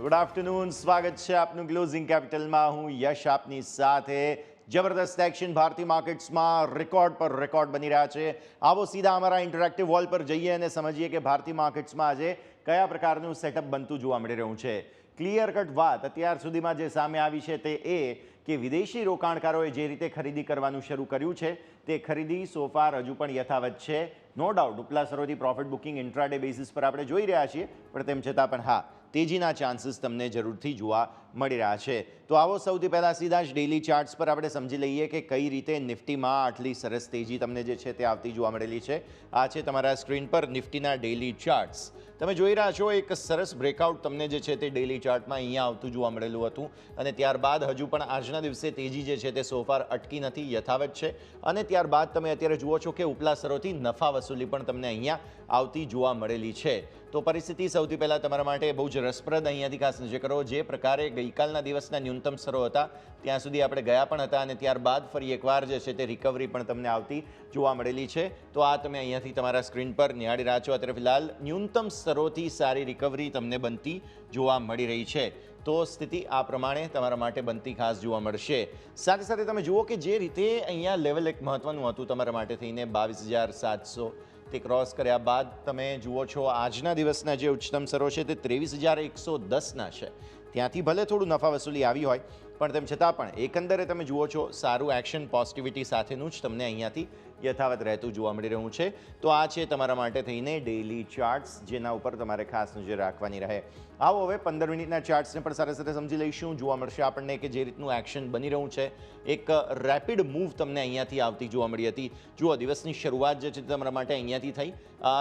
Good afternoon, સ્વાગત છે આપનું ક્લોઝિંગ કેપિટલમાં. હું યશ આપની સાથે. જબરદસ્ત એક્શન ભારતીય માર્કેટ્સમાં રેકોર્ડ પર રેકોર્ડ બની રહ્યા છે. આવો સીધા અમારા ઇન્ટરેક્ટિવ વોલ પર જઈએ અને સમજીએ કે ભારતીય માર્કેટ્સમાં આજે કયા પ્રકારનું સેટઅપ બનતું જોવા મળી રહ્યું છે. ક્લિયર કટ વાત અત્યાર સુધીમાં જે સામે આવી છે તે એ કે વિદેશી રોકાણકારોએ જે રીતે ખરીદી કરવાનું શરૂ કર્યું છે તે ખરીદી સોફાર હજુ પણ યથાવત છે. નો ડાઉટ ઉપલા સરોથી પ્રોફિટ બુકિંગ ઇન્ટ્રાડે બેસિસ પર આપણે જોઈ રહ્યા છીએ, પણ તેમ છતાં પણ હા, તેજીના ચાન્સીસ તમને જરૂરથી જોવા મળી રહ્યા છે. તો આવો સૌથી પહેલાં સીધા જ ડેઇલી ચાર્ટ્સ પર આપણે સમજી લઈએ કે કઈ રીતે નિફ્ટીમાં આટલી સરસ તેજી તમને જે છે તે આવતી જોવા મળેલી છે. આ છે તમારા સ્ક્રીન પર નિફ્ટીના ડેઇલી ચાર્ટ્સ. તમે જોઈ રહ્યા છો એક સરસ બ્રેકઆઉટ તમને જે છે તે ડેઇલી ચાર્ટમાં અહીંયા આવતું જોવા મળેલું હતું અને ત્યારબાદ હજુ પણ આજના દિવસે તેજી જે છે તે સોફાર અટકી નથી, યથાવત છે. અને ત્યારબાદ તમે અત્યારે જુઓ છો કે ઉપલા સ્તરોથી નફા વસૂલી પણ તમને અહીંયા આવતી જોવા મળેલી છે. તો પરિસ્થિતિ સૌથી પહેલાં તમારા માટે બહુ જ રસપ્રદ અહીંયાથી ખાસ નજર કરો. જે પ્રકારે ગઈકાલના દિવસના ન્યૂનતમ સ્તરો હતા ત્યાં સુધી આપણે ગયા પણ હતા અને ત્યારબાદ ફરી એકવાર જે છે તે રિકવરી પણ તમને આવતી જોવા મળેલી છે. તો આ તમે અહીંયાથી તમારા સ્ક્રીન પર નિહાળી રહ્યા છો. અત્યારે ફિલહાલ ન્યૂનતમ સ્તરોથી સારી રિકવરી તમને બનતી જોવા મળી રહી છે. તો સ્થિતિ આ પ્રમાણે તમારા માટે બનતી ખાસ જોવા મળશે. સાથે સાથે તમે જુઓ કે જે રીતે અહીંયા લેવલ એક મહત્વનું હતું તમારા માટે થઈને 22,700 તે ક્રોસ કર્યા બાદ તમે જુઓ છો આજના દિવસના જે ઉચ્ચતમ સ્તરો છે તે 23,110ના છે. ત્યાંથી ભલે થોડું નફા વસૂલી આવી હોય પણ તેમ છતાં પણ એકંદરે તમે જુઓ છો સારું એક્શન પોઝિટિવિટી સાથેનું જ તમને અહીંયાથી યથાવત રહેતું જોવા મળી રહ્યું છે. તો આ છે તમારા માટે થઈને ડેઇલી ચાર્ટ્સ, જેના ઉપર તમારે ખાસ નજર રાખવાની રહે. આવો હવે 15 મિનિટના ચાર્ટ્સને પણ સાથે સાથે સમજી લઈશું. જોવા મળશે આપણને કે જે રીતનું એક્શન બની રહ્યું છે, એક રેપિડ મૂવ તમને અહીંયાથી આવતી જોવા મળી હતી. જુઓ, દિવસની શરૂઆત જે છે તમારા માટે અહીંયાથી થઈ.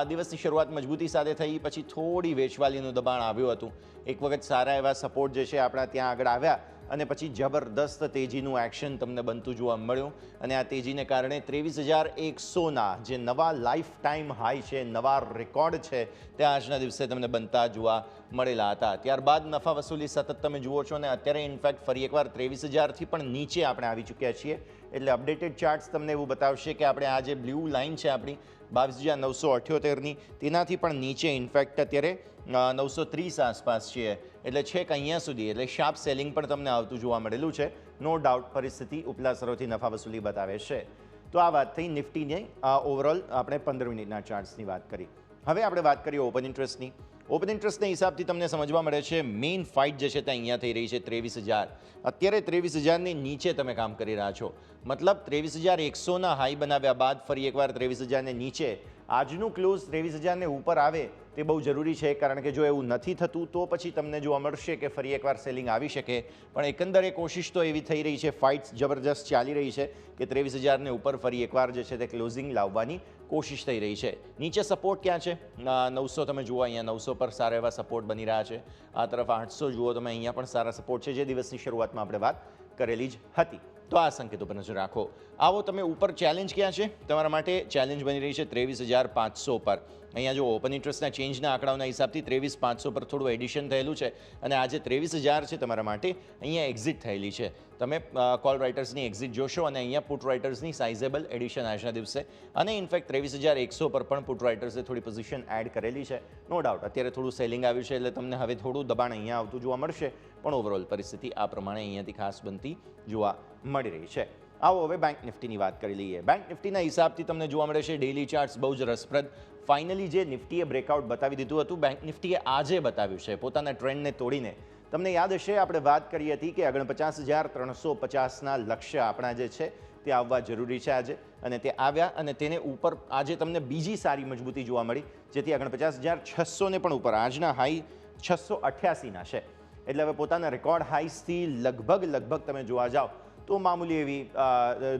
દિવસની શરૂઆત મજબૂતી સાથે થઈ, પછી થોડી વેચવાલીનું દબાણ આવ્યું હતું. એક વખત સારા એવા સપોર્ટ જે છે આપણા ત્યાં આગળ આવ્યા અને પછી જબરદસ્ત તેજીનું એક્શન તમને બનતું જોવા મળ્યું અને આ તેજીને કારણે 23,100ના જે નવા લાઈફ ટાઈમ હાઈ છે, નવા રેકોર્ડ છે, તે આજના દિવસે તમને બનતા જોવા મળેલા હતા. ત્યારબાદ નફા વસૂલી સતત તમે જુઓ છો અને અત્યારે ઇનફેક્ટ ફરી એકવાર 23,000થી પણ નીચે આપણે આવી ચૂક્યા છીએ. એટલે અપડેટેડ ચાર્ટ્સ તમને એવું બતાવશે કે આપણે આ જે બ્લુ લાઇન છે આપણી 22,978ની, તેનાથી પણ નીચે ઇનફેક્ટ અત્યારે 930 આસપાસ છીએ. એટલે છેક અહીંયા સુધી, એટલે શાર્પ સેલિંગ પણ તમને આવતું જોવા મળેલું છે. નો ડાઉટ પરિસ્થિતિ ઉપલા સ્તરોથી નફા વસૂલી બતાવે છે. તો આ વાત થઈ નિફ્ટીને. ઓવરઓલ આપણે 15 મિનિટના ચાર્ટ્સની વાત કરી. હવે આપણે વાત કરીએ ઓપન ઇન્ટરેસ્ટની. ઓપન ઇન્ટરેસ્ટના હિસાબથી તમને સમજવા મળે છે મેઇન ફાઇટ જે છે તે અહીંયા થઈ રહી છે 23,000. અત્યારે 23,000ની નીચે તમે કામ કરી રહ્યા છો. મતલબ 23,100ના હાઈ બનાવ્યા બાદ ફરી એકવાર 23,000ને નીચે આજનું ક્લોઝ 23,000ને ઉપર આવે તે બહુ જરૂરી છે. કારણ કે જો એવું નથી થતું તો પછી તમને જોવા મળશે કે ફરી એકવાર સેલિંગ આવી શકે. પણ એકંદરે કોશિશ તો એવી થઈ રહી છે, ફાઇટ્સ જબરજસ્ત ચાલી રહી છે કે 23,000ને ઉપર ફરી એકવાર જે છે તે ક્લોઝિંગ લાવવાની કોશિશ થઈ રહી છે. નીચે સપોર્ટ ક્યાં છે? 900 તમે જુઓ, અહીંયા 900 પર સારા એવા સપોર્ટ બની રહ્યા છે. આ તરફ 800 જુઓ તમે, અહીંયા પણ સારા સપોર્ટ છે, જે દિવસની શરૂઆતમાં આપણે વાત કરેલી જ હતી. તો આ સંકેતો પર નજર રાખો. આવો તમે ઉપર ચેલેન્જ ક્યાં છે તમારા માટે? ચેલેન્જ બની રહી છે 23,500 પર. અહીંયા જો ઓપન ઇન્ટરેસ્ટના ચેન્જના આંકડાઓના હિસાબથી 23,500 પર થોડું એડિશન થયેલું છે અને આજે 23,000 છે તમારા માટે અહીંયા એક્ઝિટ થયેલી છે. તમે કોલ રાઇટર્સની એક્ઝિટ જોશો અને અહીંયા પુટ રાઇટર્સની સાઇઝેબલ એડિશન આજના દિવસે, અને ઇનફેક્ટ 23,100 પર પણ પુટ રાઇટર્સે થોડી પોઝિશન એડ કરેલી છે. નો ડાઉટ અત્યારે થોડું સેલિંગ આવ્યું છે એટલે તમને હવે થોડું દબાણ અહીંયા આવતું જોવા મળશે, પણ ઓવરઓલ પરિસ્થિતિ આ પ્રમાણે અહીંયાથી ખાસ બનતી જોવા મળી રહી છે. આવો હવે બેંક નિફ્ટીની વાત કરી લઈએ. બેંક નિફ્ટીના હિસાબથી તમને જોવા મળે છે ડેઇલી ચાર્ટ્સ બહુ જ રસપ્રદ. ફાઇનલી જે નિફ્ટીએ બ્રેકઆઉટ બતાવી દીધું હતું, બેંક નિફ્ટીએ આજે બતાવ્યું છે પોતાના ટ્રેન્ડને તોડીને. તમને યાદ હશે આપણે વાત કરી હતી કે 49,350ના લક્ષ્ય આપણા જે છે તે આવવા જરૂરી છે આજે, અને તે આવ્યા અને તેને ઉપર આજે તમને બીજી સારી મજબૂતી જોવા મળી, જેથી 49,600ને પણ ઉપર આજના હાઈ 688ના છે. એટલે હવે પોતાના રેકોર્ડ હાઈસથી લગભગ તમે જોવા જાઓ તો મામૂલી એવી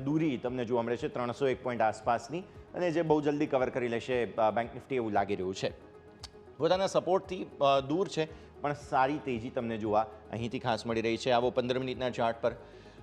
દૂરી તમને જોવા મળે છે 301 પોઈન્ટ આસપાસની, અને જે બહુ જલ્દી કવર કરી લેશે બેંક નિફ્ટી એવું લાગી રહ્યું છે. પોતાના સપોર્ટથી દૂર છે પણ સારી તેજી તમને જોવા અહીંથી ખાસ મળી રહી છે. આવો 15 મિનિટના ચાર્ટ પર.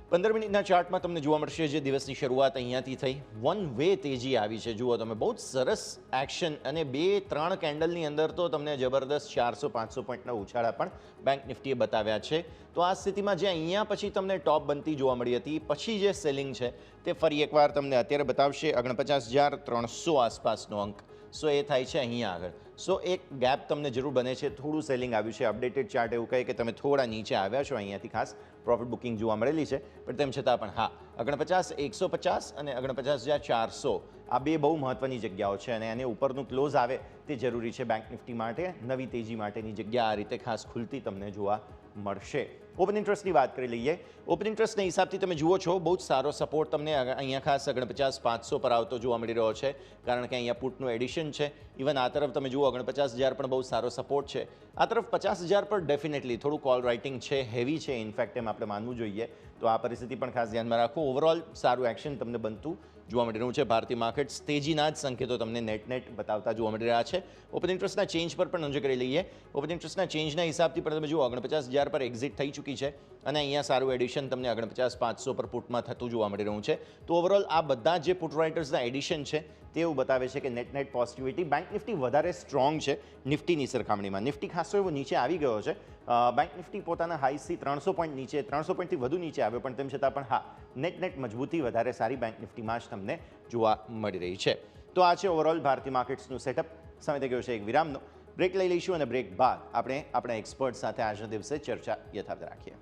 15 મિનિટના ચાર્ટમાં તમને જોવા મળશે જે દિવસની શરૂઆત અહીંયાથી થઈ, વન વે તેજી આવી છે. જુઓ તમે, બહુ જ સરસ એક્શન, અને 2-3 કેન્ડલની અંદર તો તમને જબરદસ્ત 400-500 પોઈન્ટના ઉછાળા પણ બેંક નિફ્ટીએ બતાવ્યા છે. તો આ સ્થિતિમાં જે અહીંયા પછી તમને ટોપ બનતી જોવા મળી હતી, પછી જે સેલિંગ છે તે ફરી એકવાર તમને અત્યારે બતાવશે 49,300 આસપાસનો અંક. સો એ થાય છે અહીંયા આગળ. સો એક ગેપ તમને જરૂર બને છે, થોડું સેલિંગ આવ્યું છે. અપડેટેડ ચાર્ટ એવું કહે કે તમે થોડા નીચે આવ્યા છો અહીંયાથી, ખાસ પ્રોફિટ બુકિંગ જોવા મળેલી છે. પણ તેમ છતાં પણ હા, 49,150 અને 49,400 આ બે બહુ મહત્વની જગ્યાઓ છે અને એને ઉપરનું ક્લોઝ આવે તે જરૂરી છે બેંક નિફ્ટી માટે. નવી તેજી માટેની જગ્યા આ રીતે ખાસ ખુલતી તમને જોવા મળશે. ઓપન ઇન્ટરેસ્ટની વાત કરી લઈએ. ઓપન ઇન્ટરેસ્ટના હિસાબથી તમે જુઓ છો બહુ જ સારો સપોર્ટ તમને અહીંયા ખાસ 49,500 પર આવતો જોવા મળી રહ્યો છે, કારણ કે અહીંયા પુટનું એડિશન છે. ઇવન આ તરફ તમે જુઓ 49,000 પણ બહુ સારો સપોર્ટ છે. આ તરફ 50,000 પર ડેફિનેટલી થોડું કોલ રાઇટિંગ છે, હેવી છે ઇનફેક્ટ, એમ આપણે માનવું જોઈએ. તો આ પરિસ્થિતિ પણ ખાસ ધ્યાનમાં રાખો. ઓવરઓલ સારું એક્શન તમને બનતું જોવા મળી રહ્યું છે. ભારતીય માર્કેટ્સ તેજીના જ સંકેતો તમને નેટ બતાવતા જોવા મળી રહ્યા છે. ઓપન ઇન્ટરેસ્ટના ચેન્જ પર પણ નજર કરી લઈએ. ઓપન ઇન્ટરેસ્ટના ચેન્જના હિસાબથી પણ તમે જુઓ 49,000 પર એક્ઝિટ થઈ ચૂકી છે અને અહીંયા સારું એડિશન તમને 49,500 પર પુટમાં થતું જોવા મળી રહ્યું છે. તો ઓવરઓલ આ બધા જે પુટ રાઇટર્સના એડિશન છે તે એવું બતાવે છે કે નેટ પોઝિટિવિટી. બેંક નિફ્ટી વધારે સ્ટ્રોંગ છે નિફ્ટીની સરખામણીમાં. નિફ્ટી ખાસો એવો નીચે આવી ગયો છે. બેંક નિફ્ટી પોતાના હાઈથી 300 પોઈન્ટ નીચે, 300 પોઈન્ટથી વધુ નીચે આવ્યો, પણ તેમ છતાં પણ હા, નેટ મજબૂતી વધારે સારી બેંક નિફ્ટીમાં જ તમને જોવા મળી રહી છે. તો આ છે ઓવરઓલ ભારતીય માર્કેટ્સનું સેટઅપ. સમય થઈ ગયો છે એક વિરામનો. બ્રેક લઈ લઈશું અને બ્રેક બાદ આપણે આપણા એક્સપર્ટ સાથે આજના દિવસે ચર્ચા યથાવત રાખીએ.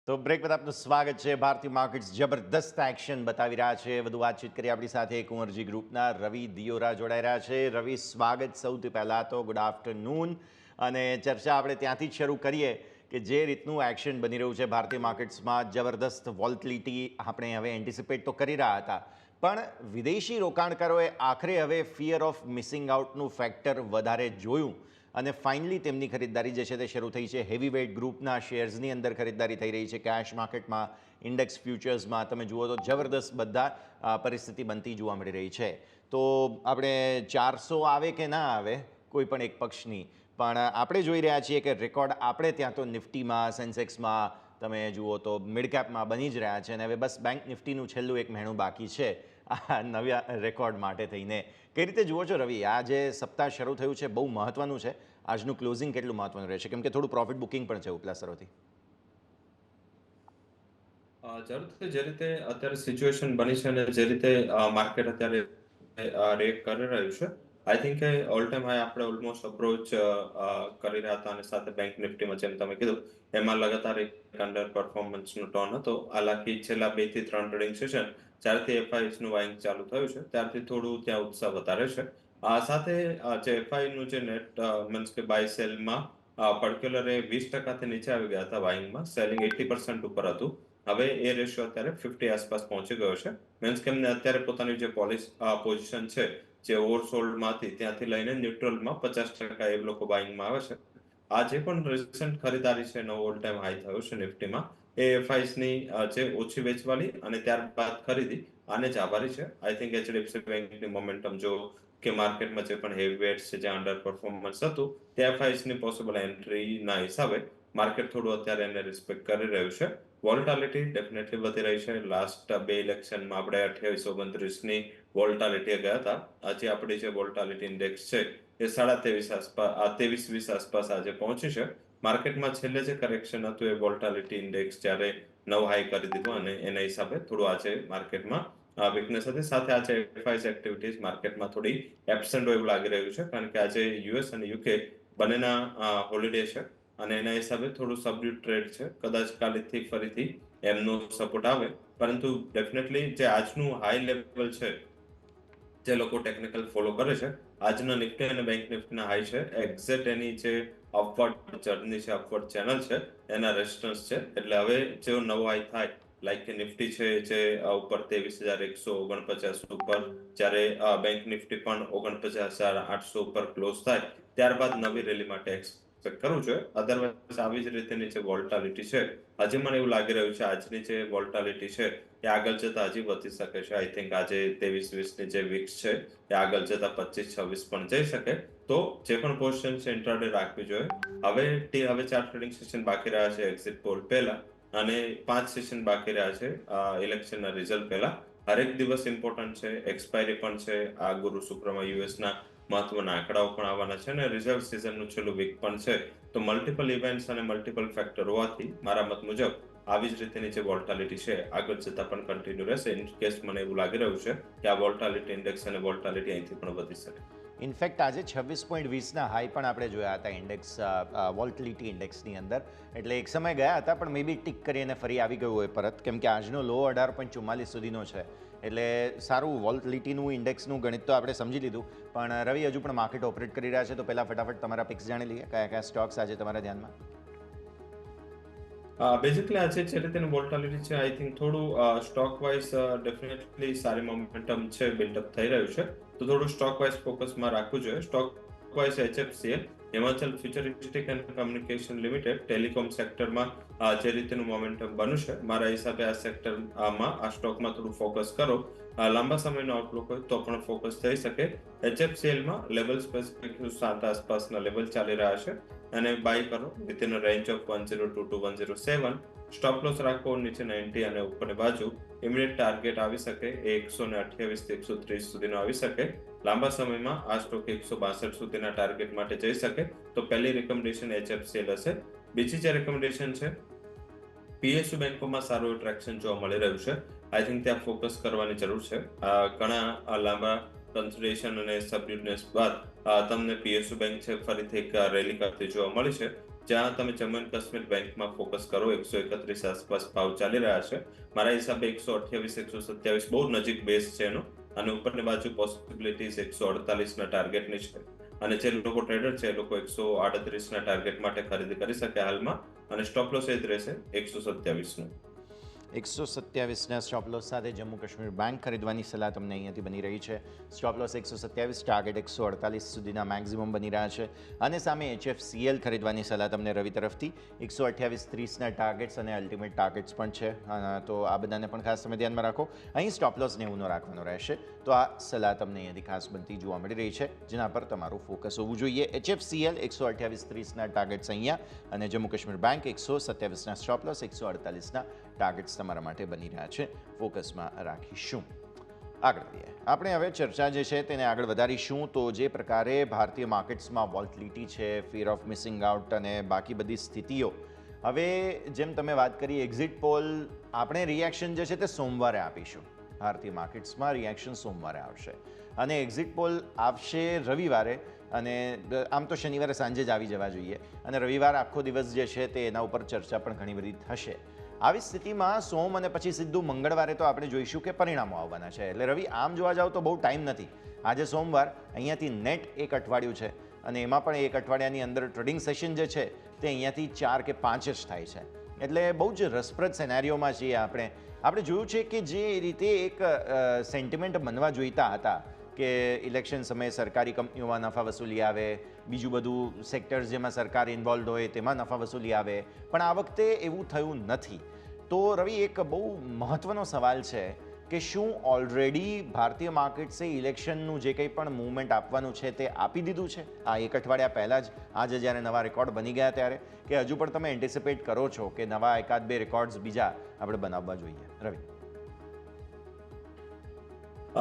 તો બ્રેક બાદ આપનું સ્વાગત છે. ભારતીય માર્કેટ્સ જબરદસ્ત એક્શન બતાવી રહ્યા છે. વધુ વાતચીત કરી આપણી સાથે કુંવરજી ગ્રુપના રવિ દિયોરા જોડાઈ રહ્યા છે. રવિ, સ્વાગત. સૌથી પહેલાં તો ગુડ આફ્ટરનૂન. અને ચર્ચા આપણે ત્યાંથી જ શરૂ કરીએ કે જે રીતનું એક્શન બની રહ્યું છે ભારતીય માર્કેટ્સમાં. જબરદસ્ત વોલ્ટિલિટી આપણે હવે એન્ટિસિપેટ તો કરી રહ્યા હતા, પણ વિદેશી રોકાણકારોએ આખરે હવે ફિયર ઓફ મિસિંગ આઉટનું ફેક્ટર વધારે જોયું અને ફાઇનલી તેમની ખરીદદારી જે છે તે શરૂ થઈ છે. હેવી વેઇટ ગ્રુપના શેર્સની અંદર ખરીદદારી થઈ રહી છે. કેશ માર્કેટમાં, ઇન્ડેક્સ ફ્યુચર્સમાં તમે જુઓ તો જબરદસ્ત બધા પરિસ્થિતિ બનતી જોવા મળી રહી છે. તો આપણે 400 આવે કે ના આવે કોઈ પણ એક પક્ષની, પણ આપણે જોઈ રહ્યા છીએ કે રેકોર્ડ આપણે ત્યાં તો નિફ્ટીમાં, સેન્સેક્સમાં તમે જુઓ તો મિડ કેપમાં બની જ રહ્યા છે અને હવે બસ બેંક નિફ્ટીનું છેલ્લું એક મહિનું બાકી છે આ નવા રેકોર્ડ માટે થઈને. કઈ રીતે જુઓ છો રવિ, આ જે સપ્તાહ શરૂ થયું છે બહુ મહત્વનું છે. આજનું ક્લોઝિંગ કેટલું મહત્વનું રહેશે, કેમ કે થોડું પ્રોફિટ બુકિંગ પણ છે ઉપલા સ્તરોથી? જરૂરથી જે રીતે અત્યારે સિચ્યુએશન બની છે અને જે રીતે માર્કેટ અત્યારે રિએક્ટ કરી રહ્યું છે, આઈ થિંક કે ઓલ ટાઈમ હાઈ આપણે ઓલમોસ્ટ અપ્રોચ કરી રહ્યા હતા અને સાથે બેંક નિફ્ટીમાં જેમ તમે કીધું એમાં લગાતાર એક અંડર પરફોર્મન્સનો ટર્ન હતો. હાલાકી છેલ્લા 2 થી 3 ટ્રેડિંગ સેશન જ્યારથી એફઆઈએસનું બાઇંગ ચાલુ થયું છે ત્યારથી થોડું ત્યાં ઉત્સાહ વધારે છે. સાથે જે એફઆઈનું જે નેટ મીન્સ કે બાય સેલમાં પર્ટિક્યુલર એ 20% નીચે આવી ગયા હતા બાઇંગમાં. સેલિંગ 80% ઉપર હતું. હવે એ રેશિયો અત્યારે 50 આસપાસ પહોંચી ગયો છે. મીન્સ કે એમને અત્યારે પોતાની જે પોઝિશન છે જે ઓવરસોલ્ડમાંથી ત્યાંથી લઈને ન્યુટ્રલમાં 50% એ લોકો બાઇંગમાં આવે છે. આ જે પણ રિસન્ટ ખરીદારી છે નવો ઓલ ટાઈમ હાઈ થયો છે નિફ્ટીમાં, એ એફઆઈસની જે ઓછી વેચવાલી અને ત્યારબાદ ખરીદી આને જ આભારી છે. આઈ થિંક એચડીએફસી બેંકની મોમેન્ટમ જો કે માર્કેટમાં જે પણ હેવી વેટ્સ છે જે અંડર પરફોર્મન્સ હતું તે એફઆઈસની પોસિબલ એન્ટ્રીના હિસાબે માર્કેટ થોડું અત્યારે એને રિસ્પેક્ટ કરી રહ્યું છે. વોલ્ટાલિટી ડેફિનેટલી વધી રહી છે. લાસ્ટ 2 ઇલેક્શનમાં આપણે 28-29ની વોલ્ટાલિટી ગયા હતા. આજે આપણી જે વોલ્ટાલિટી ઇન્ડેક્સ છે એ 23.5 આસપાસ 23-20 આસપાસ આજે પહોંચી છે. માર્કેટમાં છેલ્લે જે કરેક્શન હતું એ વોલ્ટાલિટી ઇન્ડેક્સ જ્યારે નવ હાઈ કરી દીધું અને એના હિસાબે થોડું આજે માર્કેટમાં વીકનેસ હતી. સાથે આજે એફઆઈએસ એક્ટિવિટીઝ માર્કેટમાં થોડી એબસન્ટ એવું લાગી રહ્યું છે, કારણ કે આજે યુએસ અને યુકે બંનેના હોલિડે છે અને એના હિસાબે થોડું સબડ્યુડ ટ્રેડ છે. કદાચ કાલથી ફરીથી એમનો સપોર્ટ આવે, પરંતુ ડેફિનેટલી જે આજનું હાઈ લેવલ છે જે લોકો ટેકનિકલ ફોલો કરે છે, આજના નિફ્ટી અને બેંક નિફ્ટીના હાઈ છે એક્ઝેક્ટ એની જે અપવર્ડ જર્ની છે, અપવર્ડ ચેનલ છે એના રેઝિસ્ટન્સ છે. એટલે હવે જેવો નવો હાઈ થાય, લાઈક કે નિફ્ટી છે જે ઉપર 23,149 ઉપર, જ્યારે બેંક નિફ્ટી પણ 49,800 ઉપર ક્લોઝ થાય ત્યારબાદ નવી રેલી માટે એક્સપેક્ટ કરવું જોઈએ. અધરવાઇઝ આવી જ રીતેની જે વોલ્ટાલિટી છે, હજી મને એવું લાગી રહ્યું છે આજની જે વોલ્ટાલિટી છે એ આગળ જતા હજી વધી શકે છે. આઈ થિંક આજે 23-20ની જે વીક્સ છે એ આગળ જતા 25-26 પણ જઈ શકે. તો જે પણ પોઝિશન છે ઇન્ટ્રાડે રાખવી જોઈએ. હવે 4 ટ્રેડિંગ સેશન બાકી રહ્યા છે એક્ઝિટ પોલ પહેલા અને 5 સેશન બાકી રહ્યા છે ઇલેક્શનના રિઝલ્ટ પહેલા. હરેક દિવસ ઇમ્પોર્ટન્ટ છે, એક્સપાયરી પણ છે. આ ગુરુ શુક્રમાં યુએસના મહત્વના આંકડાઓ પણ આવવાના છે અને રિઝલ્ટ સિઝનનું છેલ્લું વીક પણ છે. તો મલ્ટિપલ ઇવેન્ટ્સ અને મલ્ટિપલ ફેક્ટર હોવાથી મારા મત મુજબ આવી જ રીતેની જે વોલ્ટાલિટી છે આગળ જતા પણ કન્ટિન્યુ રહેશે. ઇન કેસ મને એવું લાગી રહ્યું છે કે આ વોલ્ટાલિટી ઇન્ડેક્સ અને વોલ્ટાલિટી અહીંથી પણ વધી શકે. ઇનફેક્ટ આજે 26.20ના હાઈ પણ આપણે જોયા હતા ઇન્ડેક્સ વોલ્ટિલિટી ઇન્ડેક્સની અંદર, એટલે એક સમય ગયા હતા પણ મે બી ટીક કરીને ફરી આવી ગયું હોય પરત, કેમ કે આજનો લો 18.44 સુધીનો છે. એટલે સારું વોલ્ટિલિટીનું ઇન્ડેક્સનું ગણિત તો આપણે સમજી લીધું, પણ રવિ હજુ પણ માર્કેટ ઓપરેટ કરી રહ્યા છે, તો પહેલાં ફટાફટ તમારા પિક્સ જાણી લઈએ. કયા કયા સ્ટોક્સ આજે તમારા ધ્યાનમાં? બેઝિકલી આજે જે રીતેનું વોલ્ટાલિટી છે આઈ થિંક થોડું સ્ટોક વાઇઝ ડેફિનેટલી સારી મોમેન્ટમ છે, બિલ્ડઅપ થઈ રહ્યું છે. તો થોડું સ્ટોક વાઇઝ ફોકસમાં રાખવું જોઈએ. Stock wise HFCL, Himachal futuristic and communication limited, telecom સેક્ટરમાં જે રીતેનું મોમેન્ટમ બન્યું છે, મારા હિસાબે આ સેક્ટરમાં આ સ્ટોકમાં થોડું ફોકસ કરો. લાંબા સમયનો આઉટલુક હોય તો પણ ફોકસ થઈ શકે. HFCLમાં લેવલ સ્પેસિફિક 7 આસપાસના લેવલ ચાલી રહ્યા છે અને બાય કરો within range of 102 to 107. Stop loss રાખો નીચે 90 અને ઉપરની બાજુ. ઇમિડિયેટ ટાર્ગેટ આવી શકે એ 128 થી 130 સુધીનો આવી શકે. લાંબા સમયમાં આ સ્ટોક 162 સુધીના ટાર્ગેટ માટે જઈ શકે. તો પહેલી રેકમેન્ડેશન HFCL હશે. બીજી જે રેકમેન્ડેશન છે, PSU બેંકોમાં સારું ટ્રેક્શન જોવા મળી રહ્યું છે. આઈ થિંક ત્યાં ફોકસ કરવાની જરૂર છે. ઘણા લાંબા કન્સોલિડેશન અને સબડ્યુટનેસ બાદ તમને PSU બેંક છે ફરીથી એક રેલી કરતી જોવા મળી છે. જ્યાં તમે જમ્મુ એન્ડ કાશ્મીર બેંકમાં ફોકસ કરો, 131 આસપાસ ભાવ ચાલી રહ્યા છે. મારા હિસાબે 128 127 બહુ નજીક બેઝ છે એનો, અને ઉપરની બાજુ પોસિબિલિટીઝ 148ના ટાર્ગેટની છે. અને જે લોકો ટ્રેડર છે એ લોકો 138ના ટાર્ગેટ માટે ખરીદી કરી શકે હાલમાં, અને સ્ટોપ લોસ એ જ રહેશે 127નું. 127ના સ્ટોપ લોસ સાથે જમ્મુ કાશ્મીર બેંક ખરીદવાની સલાહ તમને અહીંયાથી બની રહી છે. સ્ટોપ લોસ 127, ટાર્ગેટ 148 સુધીના મેક્સિમમ બની રહ્યા છે. અને સામે HFCL ખરીદવાની સલાહ તમને રવિ તરફથી 128-30ના ટાર્ગેટ્સ અને અલ્ટિમેટ ટાર્ગેટ્સ પણ છે. તો આ બધાને પણ ખાસ તમે ધ્યાનમાં રાખો. અહીં સ્ટોપ લોસ 90નો રાખવાનો રહેશે. તો આ સલાહ તમને અહીંયાથી ખાસ બનતી જોવા મળી રહી છે, જેના પર તમારું ફોકસ હોવું જોઈએ. HFCL 128-30ના ટાર્ગેટ્સ અહીંયા, અને જમ્મુ કાશ્મીર બેંક 127ના સ્ટોપ લોસ, 148ના ટાર્ગેટ્સ તમારા માટે બની રહ્યા છે. ફોકસમાં રાખીશું. આગળ વધીએ. આપણે હવે ચર્ચા જે છે તેને આગળ વધારીશું. તો જે પ્રકારે ભારતીય માર્કેટ્સમાં વોલ્ટિલિટી છે, ફિયર ઓફ મિસિંગ આઉટ અને બાકી બધી સ્થિતિઓ, હવે જેમ તમે વાત કરી એક્ઝિટ પોલ, આપણે રિએક્શન જે છે તે સોમવારે આપીશું. ભારતીય માર્કેટ્સમાં રિએક્શન સોમવારે આવશે અને એક્ઝિટ પોલ આવશે રવિવારે, અને આમ તો શનિવારે સાંજે જ આવી જવા જોઈએ, અને રવિવાર આખો દિવસ જે છે તે એના ઉપર ચર્ચા પણ ઘણી બધી થશે. આવી સ્થિતિમાં સોમ અને પછી સીધું મંગળવારે તો આપણે જોઈશું કે પરિણામો આવવાના છે. એટલે રવિ, આમ જોવા જાવ તો બહુ ટાઈમ નથી. આજે સોમવાર, અહીંયાથી નેટ એક અઠવાડિયું છે, અને એમાં પણ એક અઠવાડિયાની અંદર ટ્રેડિંગ સેશન જે છે તે અહીંયાથી 4 કે 5 જ થાય છે. એટલે બહુ જ રસપ્રદ સેનારીઓમાં છીએ આપણે જોયું છે કે જે રીતે એક સેન્ટિમેન્ટ બનવા જોઈતા હતા કે ઇલેક્શન સમયે સરકારી કંપનીઓમાં નફા વસૂલી આવે, બીજું બધું સેક્ટર્સ જેમાં સરકાર ઇન્વોલ્વ હોય તેમાં નફા વસૂલી આવે, પણ આ વખતે એવું થયું નથી. તો રવિ, એક બહુ મહત્ત્વનો સવાલ છે કે શું ઓલરેડી ભારતીય માર્કેટ્સે ઇલેક્શનનું જે કંઈ પણ મૂવમેન્ટ આપવાનું છે તે આપી દીધું છે આ એક અઠવાડિયા પહેલાં જ, આજે જ્યારે નવા રેકોર્ડ બની ગયા ત્યારે, કે હજુ પણ તમે એન્ટિસિપેટ કરો છો કે નવા એકાદ બે રેકોર્ડ્સ બીજા આપણે બનાવવા જોઈએ? રવિ,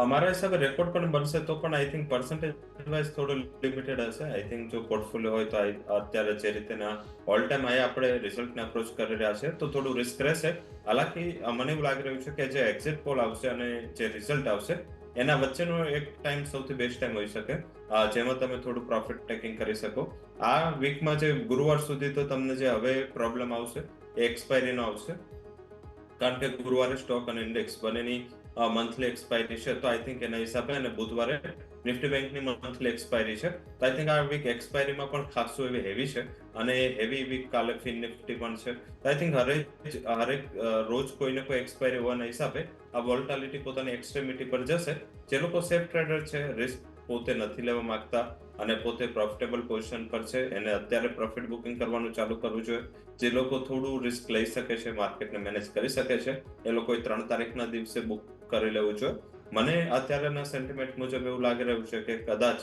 મારા હિસાબે રેકોર્ડ પણ બનશે તો પણ આઈ થિંક પર્સન્ટેજ વાઇઝ થોડું લિમિટેડ હશે. આઈ થિંક જો પોર્ટફોલિયો હોય તો અત્યારે જે રીતેના ઓલ ટાઈમ હાઈ આપણે રિઝલ્ટને અપ્રોચ કરી રહ્યા છે તો થોડું રિસ્ક રહેશે. હાલાકી મને એવું લાગી રહ્યું છે કે જે એક્ઝિટ પોલ આવશે અને જે રિઝલ્ટ આવશે એના વચ્ચેનો એક ટાઈમ સૌથી બેસ્ટ ટાઈમ હોઈ શકે, જેમાં તમે થોડું પ્રોફિટ ટેકિંગ કરી શકો. આ વીકમાં જે ગુરુવાર સુધી તો તમને જે હવે પ્રોબ્લેમ આવશે એ એક્સપાયરીનો આવશે, કારણ કે ગુરુવારે સ્ટોક અને ઇન્ડેક્સ બંનેની મંથલી એક્સપાયરી છે. તો આઈ થિંક એના હિસાબે, અને બુધવારે નિફ્ટી બેંકની મંથલી એક્સપાયરી છે. તો આઈ થિંક આ વીક એક્સપાયરીમાં પણ ખાસું એવી હેવી છે, અને હેવી વીક કાલે ફિન નિફ્ટી પણ છે. તો આઈ થિંક હરેક રોજ કોઈને કોઈ એક્સપાયરી હોવાના હિસાબે આ વોલ્ટાલિટી પોતાની એક્સ્ટ્રીમિટી પર જશે. જે લોકો સેફ ટ્રેડર છે, રિસ્ક પોતે નથી લેવા માંગતા અને પોતે પ્રોફિટેબલ પોઝિશન પર છે, એને અત્યારે પ્રોફિટ બુકિંગ કરવાનું ચાલુ કરવું જોઈએ. જે લોકો થોડું રિસ્ક લઈ શકે છે, માર્કેટને મેનેજ કરી શકે છે, એ લોકોએ 3 તારીખના દિવસે બુક કરી લેવું જોઈએ. મને અત્યારેના સેન્ટિમેન્ટ મુજબ એવું લાગી રહ્યું છે કે કદાચ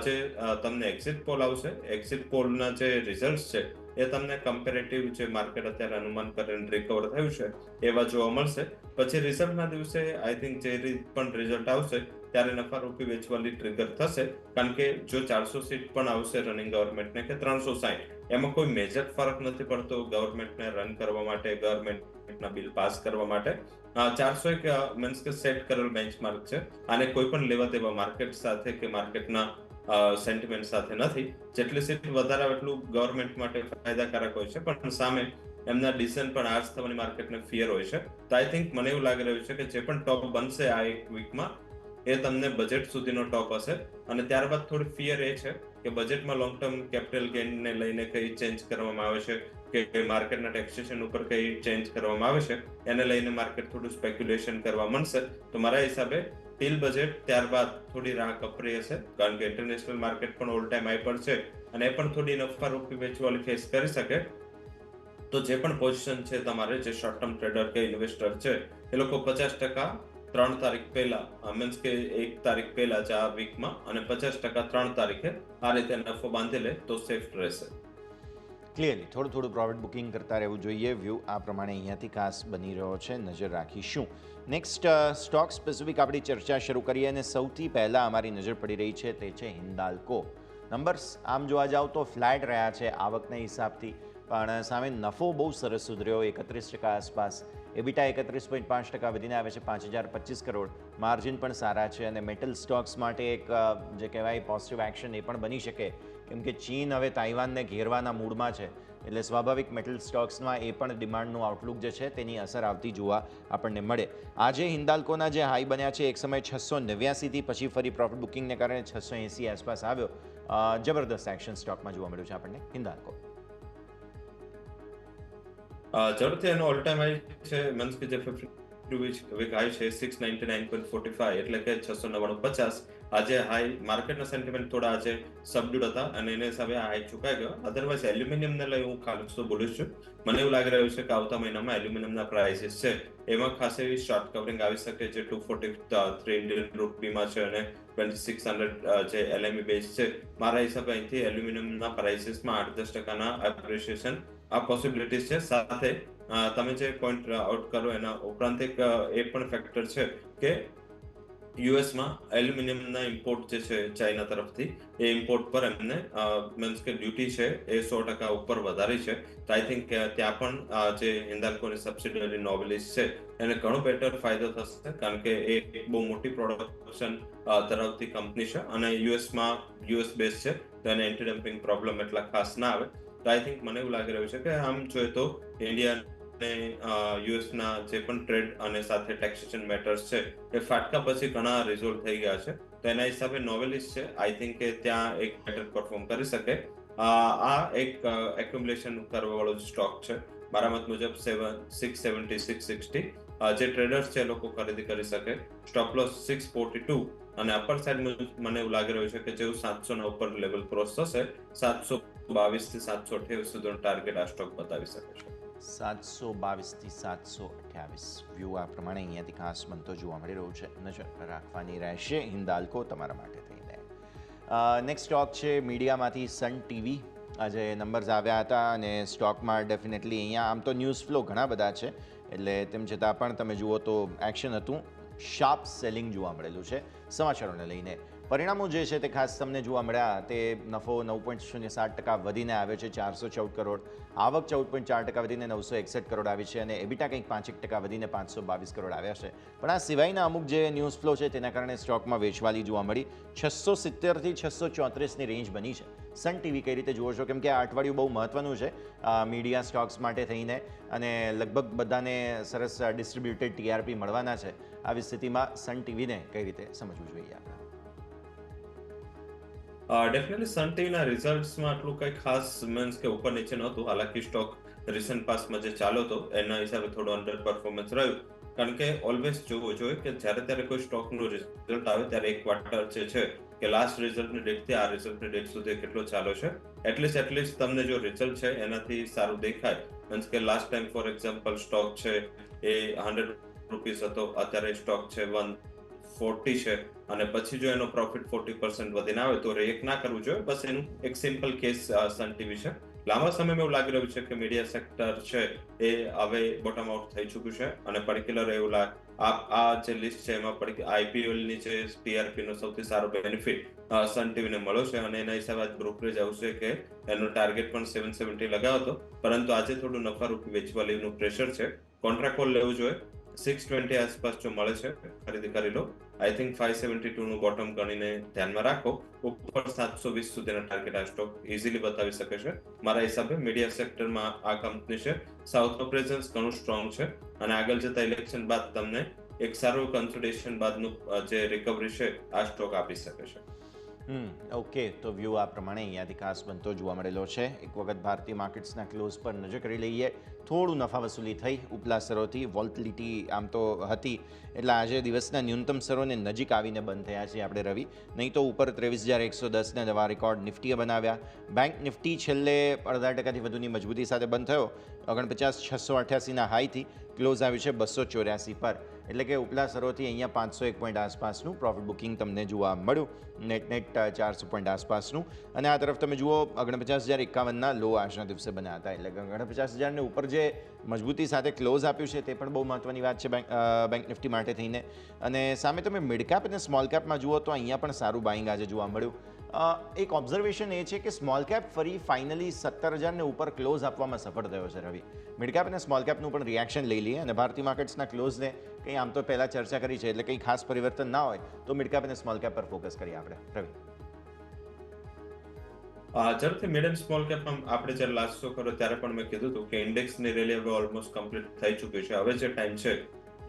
જે તમને એક્ઝિટ પોલ આવશે, એક્ઝિટ પોલના જે રિઝલ્ટ છે એ તમને કમ્પેરેટિવ જે માર્કેટ અત્યારે અનુમાન કરીને રિકવર થયું છે એવા જોવા મળશે. પછી રિઝલ્ટના દિવસે આઈ થિંક જે પણ રિઝલ્ટ આવશે ત્યારે નફા રૂપી વેચવાલી ટ્રિગર થશે, કારણ કે જો 400 સીટ પણ આવશે રનિંગ ગવર્મેન્ટને કે 360, એમાં કોઈ મેજર ફરક નથી પડતો ગવર્મેન્ટને રન કરવા માટે, ગવર્મેન્ટના બિલ પાસ કરવા માટે. 400 એક મીન્સ કે સેટ કરેલ બેન્ચમાર્ક છે, અને કોઈ પણ લેવા દેવા માર્કેટ સાથે કે માર્કેટના સેન્ટિમેન્ટ સાથે નથી. જેટલી સીટ વધારે એટલું ગવર્મેન્ટ માટે ફાયદાકારક હોય છે, પણ સામે એમના ડિસિઝન પણ આજ થવાની માર્કેટને ફિયર હોય છે. તો આઈ થિંક મને એવું લાગી રહ્યું છે કે જે પણ ટોપ બનશે આ એક વીકમાં એ તમને બજેટ સુધીનો ટોપ હશે, અને ત્યારબાદ થોડી ફિયર એ છે કે બજેટમાં લોંગ ટર્મ કેપિટલ ગેઇનને લઈને કઈ ચેન્જ કરવામાં આવે છે કે માર્કેટના ટેક્સેશન ઉપર કઈ ચેન્જ કરવામાં આવે છે, એને લઈને માર્કેટ થોડું સ્પેક્યુલેશન કરવા માંડશે. તો મારા હિસાબે ટીલ બજેટ ત્યારબાદ થોડી રાહ કપરી હશે, કારણ કે ઇન્ટરનેશનલ માર્કેટ પણ ઓલ ટાઈમ હાઈ પર છે અને એ પણ થોડી નફારૂપી વેચવાલી ફેસ કરી શકે. તો જે પણ પોઝિશન છે તમારે, જે શોર્ટ ટર્મ ટ્રેડર કે ઇન્વેસ્ટર છે, એ લોકો 50% 3 તારીખ પહેલા મીન્સ કે 1 તારીખ પહેલા જ આ વીકમાં અને 50% 3 તારીખે આ રીતે નફો બાંધી લે તો સેફ રહેશે. ક્લિયરલી થોડું પ્રોફિટ બુકિંગ કરતા રહેવું જોઈએ. વ્યૂ આ પ્રમાણે અહીંયાથી ખાસ બની રહ્યો છે, નજર રાખીશું. નેક્સ્ટ સ્ટોક સ્પેસિફિક આપણી ચર્ચા શરૂ કરીએ, અને સૌથી પહેલાં અમારી નજર પડી રહી છે તે છે હિન્દાલ્કો. નંબર્સ આમ જોવા જાવ તો ફ્લેટ રહ્યા છે આવકના હિસાબથી, પણ સામે નફો બહુ સરસ સુધર્યો, 31% આસપાસ. એબીટા 31.5% વધીને આવે છે 5025 કરોડ. માર્જિન પણ સારા છે, અને મેટલ સ્ટોક્સ માટે એક જે કહેવાય પોઝિટિવ એક્શન એ પણ બની શકે, કેમ કે ચીન હવે તાઇવાનને ઘેરવાના મૂડમાં છે, એટલે સ્વાભાવિક મેટલ સ્ટોક્સમાં એ પણ ડિમાન્ડનું આઉટલુક જે છે તેની અસર આવતી જોવા આપણને મળે. આજે હિન્દાલ્કોના જે હાઈ બન્યા છે એક સમય 689થી પછી ફરી પ્રોફિટ બુકિંગને કારણે 680 આસપાસ આવ્યો. જબરદસ્ત એક્શન સ્ટોકમાં જોવા મળ્યું છે આપણને હિન્દાલ્કો. જરૂરથી એનો ઓલ ટાઈમ હાઈ છે, મીન્સ કે જે 52 વીક હાઈ છે 699.45, એટલે કે 699.50. આજે હાઈ માર્કેટના સેન્ટિમેન્ટ થોડા આજે સબડ્યુડ હતા અને એને હિસાબે આ હાઈ ચુકાઈ ગયો. અધરવાઇઝ એલ્યુમિનિયમને લઈ હું ખાસ તો બોલીશ છું. મને એવું લાગી રહ્યું છે કે આવતા મહિનામાં એલ્યુમિનિયમના પ્રાઇસીસ છે એમાં ખાસ એવી શોર્ટ કવરિંગ આવી શકે, જે 243 ઇન્ડિયન રૂપીમાં છે અને 2600 જે LME બેઝ છે. મારા હિસાબે અહીંથી એલ્યુમિનિયમના પ્રાઇસીસમાં 8-10%ના એપ્રિસિએશન આ પોસિબિલિટીઝ છે. સાથે તમે જે પોઈન્ટ આઉટ કરો એના ઉપરાંત એક એ પણ ફેક્ટર છે કે યુએસમાં એલ્યુમિનિયમના ઇમ્પોર્ટ જે છે ચાઇના તરફથી, એ ઇમ્પોર્ટ પર એમને મીન્સ કે ડ્યુટી છે એ 100% ઉપર વધારી છે. તો આઈ થિંક ત્યાં પણ જે હિન્દાલ્કોની સબસિડિયરી નોવેલિસ છે એને ઘણો બેટર ફાયદો થશે, કારણ કે એ એક બહુ મોટી પ્રોડક્શન ધરાવતી કંપની છે અને યુએસ બેઝ છે, તો એને એન્ટી ડમ્પિંગ પ્રોબ્લેમ એટલા ખાસ ના આવે. તો આઈ થિંક મને એવું લાગી રહ્યું છે કે આમ જોઈએ તો ઇન્ડિયા અને યુએસના જે પણ ટ્રેડ અને સાથે ટેક્સેશન મેટર્સ છે એ ફાટકા પછી ઘણા રિઝોલ્વ થઈ ગયા છે. તો એના હિસાબે નોવેલિસ છે, આઈ થિંક કે ત્યાં એક બેટર પરફોર્મ કરી શકે. આ એક એક્યુમ્યુલેશન કરવા વાળો સ્ટોક છે. મારા મત મુજબ 670 660 જે ટ્રેડર્સ છે એ લોકો ખરીદી કરી શકે. સ્ટોપ લોસ 642, અને અપર સાઈડ મને એવું લાગી રહ્યું છે કે જેવું 700 ના ઉપર લેવલ ક્રોસ થશે 722 થી 728 સુધીનો ટાર્ગેટ આ સ્ટોક બતાવી શકે છે. 722 થી 728 વ્યૂ આ પ્રમાણે અહીંયાથી ખાસ બનતો જોવા મળી રહ્યું છે, નજર રાખવાની રહેશે હિન્દાલ્કો તમારા માટે થઈને. નેક્સ્ટ સ્ટોક છે મીડિયામાંથી સન ટીવી. આજે નંબર્સ આવ્યા હતા અને સ્ટોકમાં ડેફિનેટલી અહીંયા આમ તો ન્યૂઝ ફ્લો ઘણા બધા છે, એટલે તેમ છતાં પણ તમે જુઓ તો એક્શન હતું, શાર્પ સેલિંગ જોવા મળેલું છે સમાચારોને લઈને. પરિણામો જે છે તે ખાસ તમને જોવા મળ્યા, તે નફો 9.07% વધીને આવ્યો છે 414 કરોડ, આવક 14.4% વધીને 961 કરોડ આવી છે, અને એબીટા કંઈક 5% વધીને 522 કરોડ આવ્યા છે. પણ આ સિવાયના અમુક જે ન્યૂઝ ફ્લો છે તેના કારણે સ્ટોકમાં વેચવાલી જોવા મળી. 670થી 634ની રેન્જ બની છે. સન ટીવી કઈ રીતે જુઓ છો, કેમ કે આ અઠવાડિયું બહુ મહત્વનું છે મીડિયા સ્ટોક્સ માટે થઈને, અને લગભગ બધાને સરસ ડિસ્ટ્રીબ્યુટેડ ટીઆરપી મળવાના છે. આવી સ્થિતિમાં સન ટીવીને કઈ રીતે સમજવું જોઈએ આપણે? ડેફિનેટલી સન ટીવીના રિઝલ્ટ્સમાં આટલું કંઈ ખાસ મીન્સ કે ઉપર નીચે નહોતું. હાલાકી સ્ટોક રિસન્ટ પાસમાં જે ચાલ્યો હતો એના હિસાબે થોડું અંડર પરફોર્મન્સ રહ્યું, કારણ કે ઓલવેઝ જોવું જોઈએ કે જ્યારે કોઈ સ્ટોકનું રિઝલ્ટ આવે ત્યારે એક ક્વાર્ટર જે છે કે લાસ્ટ રિઝલ્ટની ડેટથી આ રિઝલ્ટની ડેટ સુધી કેટલો ચાલ્યો છે. એટલીસ્ટ તમને જો રિઝલ્ટ છે એનાથી સારું દેખાય, મીન્સ કે last time for example stock છે એ 100 રૂપીસ હતો, અત્યારે સ્ટોક છે 140 છે, અને પછી જો એનો પ્રોફિટ 40% વધીને આવે તો રિએક્ટ ના કરવું જોઈએ. બસ એનું એક સિમ્પલ કેસ સન ટીવી છે. લાંબા સમયમાં એવું લાગી રહ્યું છે કે મીડિયા સેક્ટર છે એ હવે બોટમ આઉટ થઈ ચૂક્યું છે અને પર્ટિક્યુલર એવું આ જે લિસ્ટ છે એમાં આઈપીએલ ની જે ટીઆરપી નો સૌથી સારો બેનિફિટ સન ટીવીને મળ્યો છે અને એના હિસાબે બ્રોકરેજ આવશે કે એનો ટાર્ગેટ પણ 770 લગાવ્યો હતો, પરંતુ આજે થોડું નફારૂપી વેચવા લેવાનું પ્રેશર છે. કોન્ટ્રાક્ટ કોલ લેવું જોઈએ, 620 આસપાસ જો મળે છે ખરીદી કરી લો. આઈ થિંક 572 નું બોટમ ગણીને ધ્યાનમાં રાખો. ઉપર 720 સુધીના ટાર્ગેટ આ સ્ટોક ઇઝીલી બતાવી શકે છે. મારા હિસાબે મીડિયા સેક્ટરમાં આ કંપની છે, સાઉથનો પ્રેઝન્સ ઘણું સ્ટ્રોંગ છે અને આગળ જતા ઇલેક્શન બાદ તમને એક સારું કન્સોલિડેશન બાદનું જે રિકવરી છે આ સ્ટોક આપી શકે છે. ઓકે, તો વ્યૂ આ પ્રમાણે અહીંયાથી ખાસ બનતો જોવા મળેલો છે. એક વખત ભારતીય માર્કેટ્સના ક્લોઝ પર નજર કરી લઈએ. થોડું નફા વસૂલી થઈ ઉપલા સ્તરોથી, વોલ્ટિલિટી આમ તો હતી એટલે આજે દિવસના ન્યૂનતમ સ્તરોને નજીક આવીને બંધ થયા છે આપણે રવિ. નહીં તો ઉપર 23,110 નવા રેકોર્ડ નિફ્ટીએ બનાવ્યા. બેંક નિફ્ટી છેલ્લે 0.5% વધુની મજબૂતી સાથે બંધ થયો. 49,688ના હાઈથી ક્લોઝ આવ્યું છે 284 પર, એટલે કે ઉપલા સ્તરોથી અહીંયા 501 પોઈન્ટ આસપાસનું પ્રોફિટ બુકિંગ તમને જોવા મળ્યું. નેટ 400 પોઈન્ટ આસપાસનું. અને આ તરફ તમે જુઓ 49,051ના લો આજના દિવસે બન્યા હતા, એટલે 49,000ને ઉપર જે મજબૂતી સાથે ક્લોઝ આપ્યું છે તે પણ બહુ મહત્ત્વની વાત છે બેંક નિફ્ટી માટે થઈને. અને સામે તમે મિડ કેપ અને સ્મોલ કેપમાં જુઓ તો અહીંયા પણ સારું બાઇંગ આજે જોવા મળ્યું. એક ઓબ્ઝર્વેશન એ છે કે સ્મોલ કેપ ફરી ફાઇનલી 17,000ને ઉપર ક્લોઝ આપવામાં સફળ થયો છે રવિ. મિડ કેપ અને સ્મોલ કેપનું પણ રિએક્શન લઈ લઈએ અને ભારતીય માર્કેટ્સના ક્લોઝને કંઈ આમ તો પહેલાં ચર્ચા કરી છે એટલે કંઈ ખાસ પરિવર્તન ના હોય તો મિડ કેપ અને સ્મોલ કેપ પર ફોકસ કરીએ આપણે રવિ. ઝડપથી મિડ એન્ડ સ્મોલ કેપમાં આપણે જ્યારે લાસ્ટ શો કર્યો ત્યારે પણ મેં કીધું હતું કે ઇન્ડેક્સની રેલી હવે ઓલમોસ્ટ કમ્પ્લીટ થઈ ચૂકી છે. હવે જે ટાઈમ છે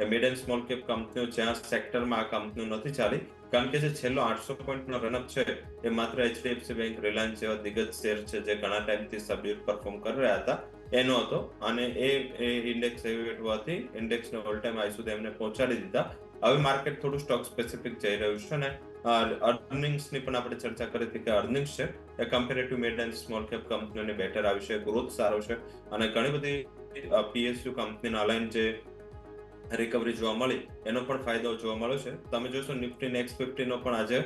એ મિડ એન્ડ સ્મોલ કેપ કંપનીઓ જ્યાં સેક્ટરમાં આ કંપનીઓ નથી ચાલી, કારણ કે જે છેલ્લો 800 પોઈન્ટનો રનઅપ છે એ માત્ર એચડીએફસી બેંક, રિલાયન્સ જેવા દિગ્ગજ શેર છે જે ઘણા ટાઈમથી સબડ્યુટ પરફોર્મ કરી રહ્યા હતા એનો હતો અને એ ઇન્ડેક્સ હેવીવેટ હોવાથી ઇન્ડેક્સને ઓલ ટાઈમ હાઈ સુધી એમને પહોંચાડી દીધા. હવે માર્કેટ થોડું સ્ટોક સ્પેસિફિક જઈ રહ્યું છે અને અર્નિંગ્સની પણ આપણે ચર્ચા કરી હતી કે અર્નિંગ્સ છે એ comparative mid and small cap કંપનીઓને બેટર આવી છે, ગ્રોથ સારો છે અને ઘણી બધી પીએસયુ કંપનીના અલાઇન જે રિકવરી જોવા મળી એનો પણ ફાયદો જોવા મળ્યો છે. તમે જોશો નિફ્ટી નેક્સ્ટ 50 નો પણ આજે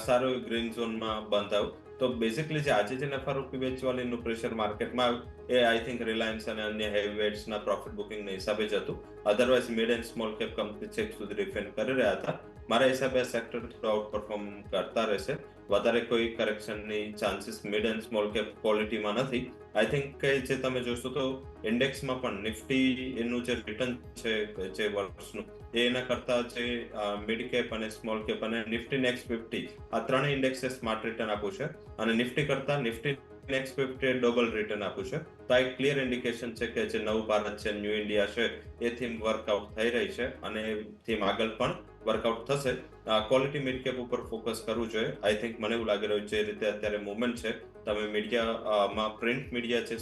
સારો ગ્રીન ઝોનમાં બંધ આવ્યો. તો બેઝિકલી જે આજે જે નફારૂપી વેચવાલીનું પ્રેશર માર્કેટમાં આવ્યું એ આઈ થિંક રિલાયન્સ અને અન્ય હેવીવેટ્સના પ્રોફિટ બુકિંગના હિસાબે જ હતું. Otherwise mid and small cap company છેક સુધી રિફેન કરી રહ્યા હતા. મારા હિસાબે આ સેક્ટર થોડું આઉટ પરફોર્મ કરતા રહેશે. વધારે કોઈ કરેક્શનની chances mid and small cap ક્વોલિટીમાં નથી. આઈ થિંક કે જે તમે જોશો તો ઇન્ડેક્સમાં પણ નિફ્ટી એનું જે રિટર્ન છે જે વર્ષનું એના કરતા જે મિડ કેપ અને સ્મોલ કેપ અને નિફ્ટી નેક્સ્ટ 50 આ ત્રણેય ઇન્ડેક્સે સ્માર્ટ રિટર્ન આપ્યું છે અને નિફ્ટી કરતા નિફ્ટી નેક્સ્ટ 50 ડબલ રિટર્ન આપ્યું છે. તો આ એક ક્લિયર ઇન્ડિકેશન છે કે જે નવું ભારત છે, ન્યૂ ઇન્ડિયા છે એ થીમ વર્કઆઉટ થઈ રહી છે અને એ થીમ આગળ પણ વર્કઆઉટ થશે. ક્વોલિટી મિડ કેપ ઉપર ફોકસ કરવું જોઈએ. આઈ થિંક મને એવું લાગી રહ્યું છે જે રીતે અત્યારે મુવમેન્ટ છે તમે મીડિયામાં પ્રિન્ટ મીડિયા જે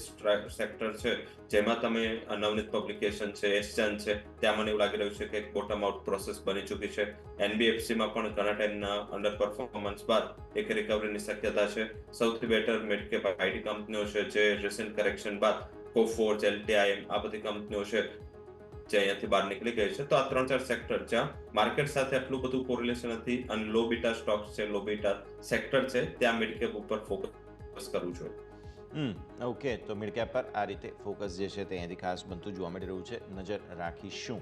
સેક્ટર છે જેમાં તમે નવનીત પબ્લિકેશન છે, એસચાન છે, ત્યાં મને એવું લાગી રહ્યું છે કે એક બોટમ આઉટ પ્રોસેસ બની ચૂકી છે. એનબીએફસીમાં પણ ઘણા ટાઈમના અંડર પરફોર્મન્સ બાદ એક રિકવરીની શક્યતા છે. સૌથી બેટર મિડ કેપ આઈટી કંપનીઓ છે જે રિસેન્ટ કરેક્શન બાદ કોફોર્જ, એલટીઆઈએમ આ બધી કંપનીઓ છે જે અહીંયાથી બહાર નીકળી ગઈ છે. તો આ 3-4 સેક્ટર જ્યાં માર્કેટ સાથે આટલું બધું કોરિલેશન નથી અને લો બીટા સ્ટોક્સ છે, લો બીટા સેક્ટર છે, ત્યાં મિડ કેપ ઉપર ફોકસ કરવું જોઈએ. ઓકે, તો મિડ કેપ પર આ રીતે ફોકસ જે છે તે અહીંયાથી ખાસ બનતું જોવા મળી રહ્યું છે. નજર રાખીશું.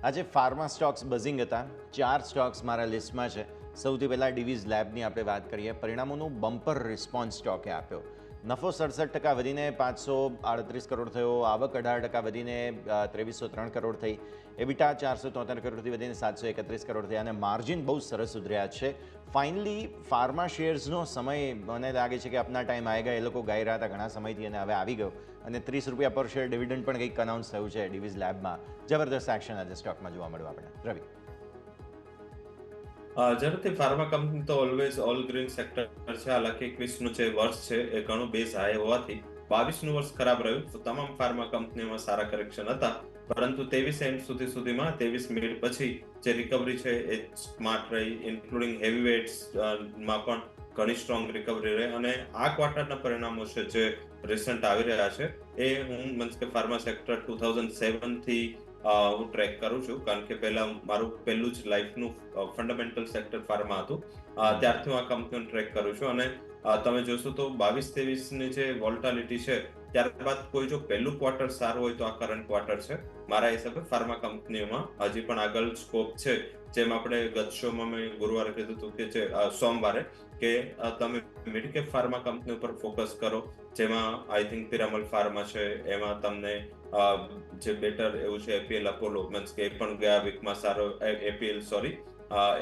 આજે ફાર્મા સ્ટોક્સ બઝિંગ હતા. 4 સ્ટોક્સ મારા લિસ્ટમાં છે. સૌથી પહેલાં ડિવિઝ લેબની આપણે વાત કરીએ. પરિણામોનું બમ્પર રિસ્પોન્સ સ્ટોકે આપ્યો. નફો 67% વધીને 538 કરોડ થયો. આવક 18% વધીને 2303 કરોડ થઈ. એબિટા 473 કરોડથી વધીને 731 કરોડ થયા અને માર્જિન બહુ સરસ સુધર્યા છે. ફાઇનલી ફાર્મા શેર્સનો સમય મને લાગે છે કે આપના ટાઈમ આવી ગયા. એ લોકો ગાઈ રહ્યા હતા ઘણા સમયથી અને હવે આવી ગયો અને 30 રૂપિયા પર શેર ડિવિડન્ડ પણ કંઈક અનાઉન્સ થયું છે ડિવિઝ લેબમાં. જબરદસ્ત એક્શન આજે સ્ટોકમાં જોવા મળ્યું આપણે રવિ. ઝડપથી ફાર્મા કંપની તો ઓલવેઝ ઓલ ગ્રીન સેક્ટર છે. હાલાકી 21નું જે વર્ષ છે એ ઘણું બેઝ હાઈ હોવાથી 22નું વર્ષ ખરાબ રહ્યું. તો તમામ ફાર્મા કંપનીઓમાં સારા કરેક્શન હતા, પરંતુ 23 એન્ડ સુધીમાં 23 મિનિટ પછી જે રિકવરી છે એ સ્માર્ટ રહી. ઇન્ક્લુડિંગ હેવીવેટ્સ માં પણ ઘણી સ્ટ્રોંગ રિકવરી રહી અને આ ક્વાર્ટરના પરિણામો છે જે રિસન્ટ આવી રહ્યા છે એ હું મીન્સ કે ફાર્મા સેક્ટર 2007 થી હું ટ્રેક કરું છું, કારણ કે પહેલા મારું પહેલું જ લાઈફનું ફંડામેન્ટલ સેક્ટર ફાર્મા હતું. ત્યારથી હું આ કંપનીને ટ્રેક કરું છું. અને તમે જોશો તો 22-23ની જે વોલ્ટાલિટી છે, ત્યારબાદ કોઈ જો પહેલું ક્વાર્ટર સારું હોય તો આ કરંટ ક્વાર્ટર છે. મારા હિસાબે ફાર્મા કંપનીઓમાં હજી પણ આગળ સ્કોપ છે. જેમ આપણે ગત શોમાં મેં ગુરુવારે કીધું હતું કે સોમવારે કે તમે મિડકેપ ફાર્મા કંપની ઉપર ફોકસ કરો, જેમાં આઈ થિંક પિરામલ ફાર્મા છે. એમાં તમને જે બેટર એવું છે એપીએલ અપોલો, મીન્સ કે એ પણ ગયા વીકમાં સારો, APL sorry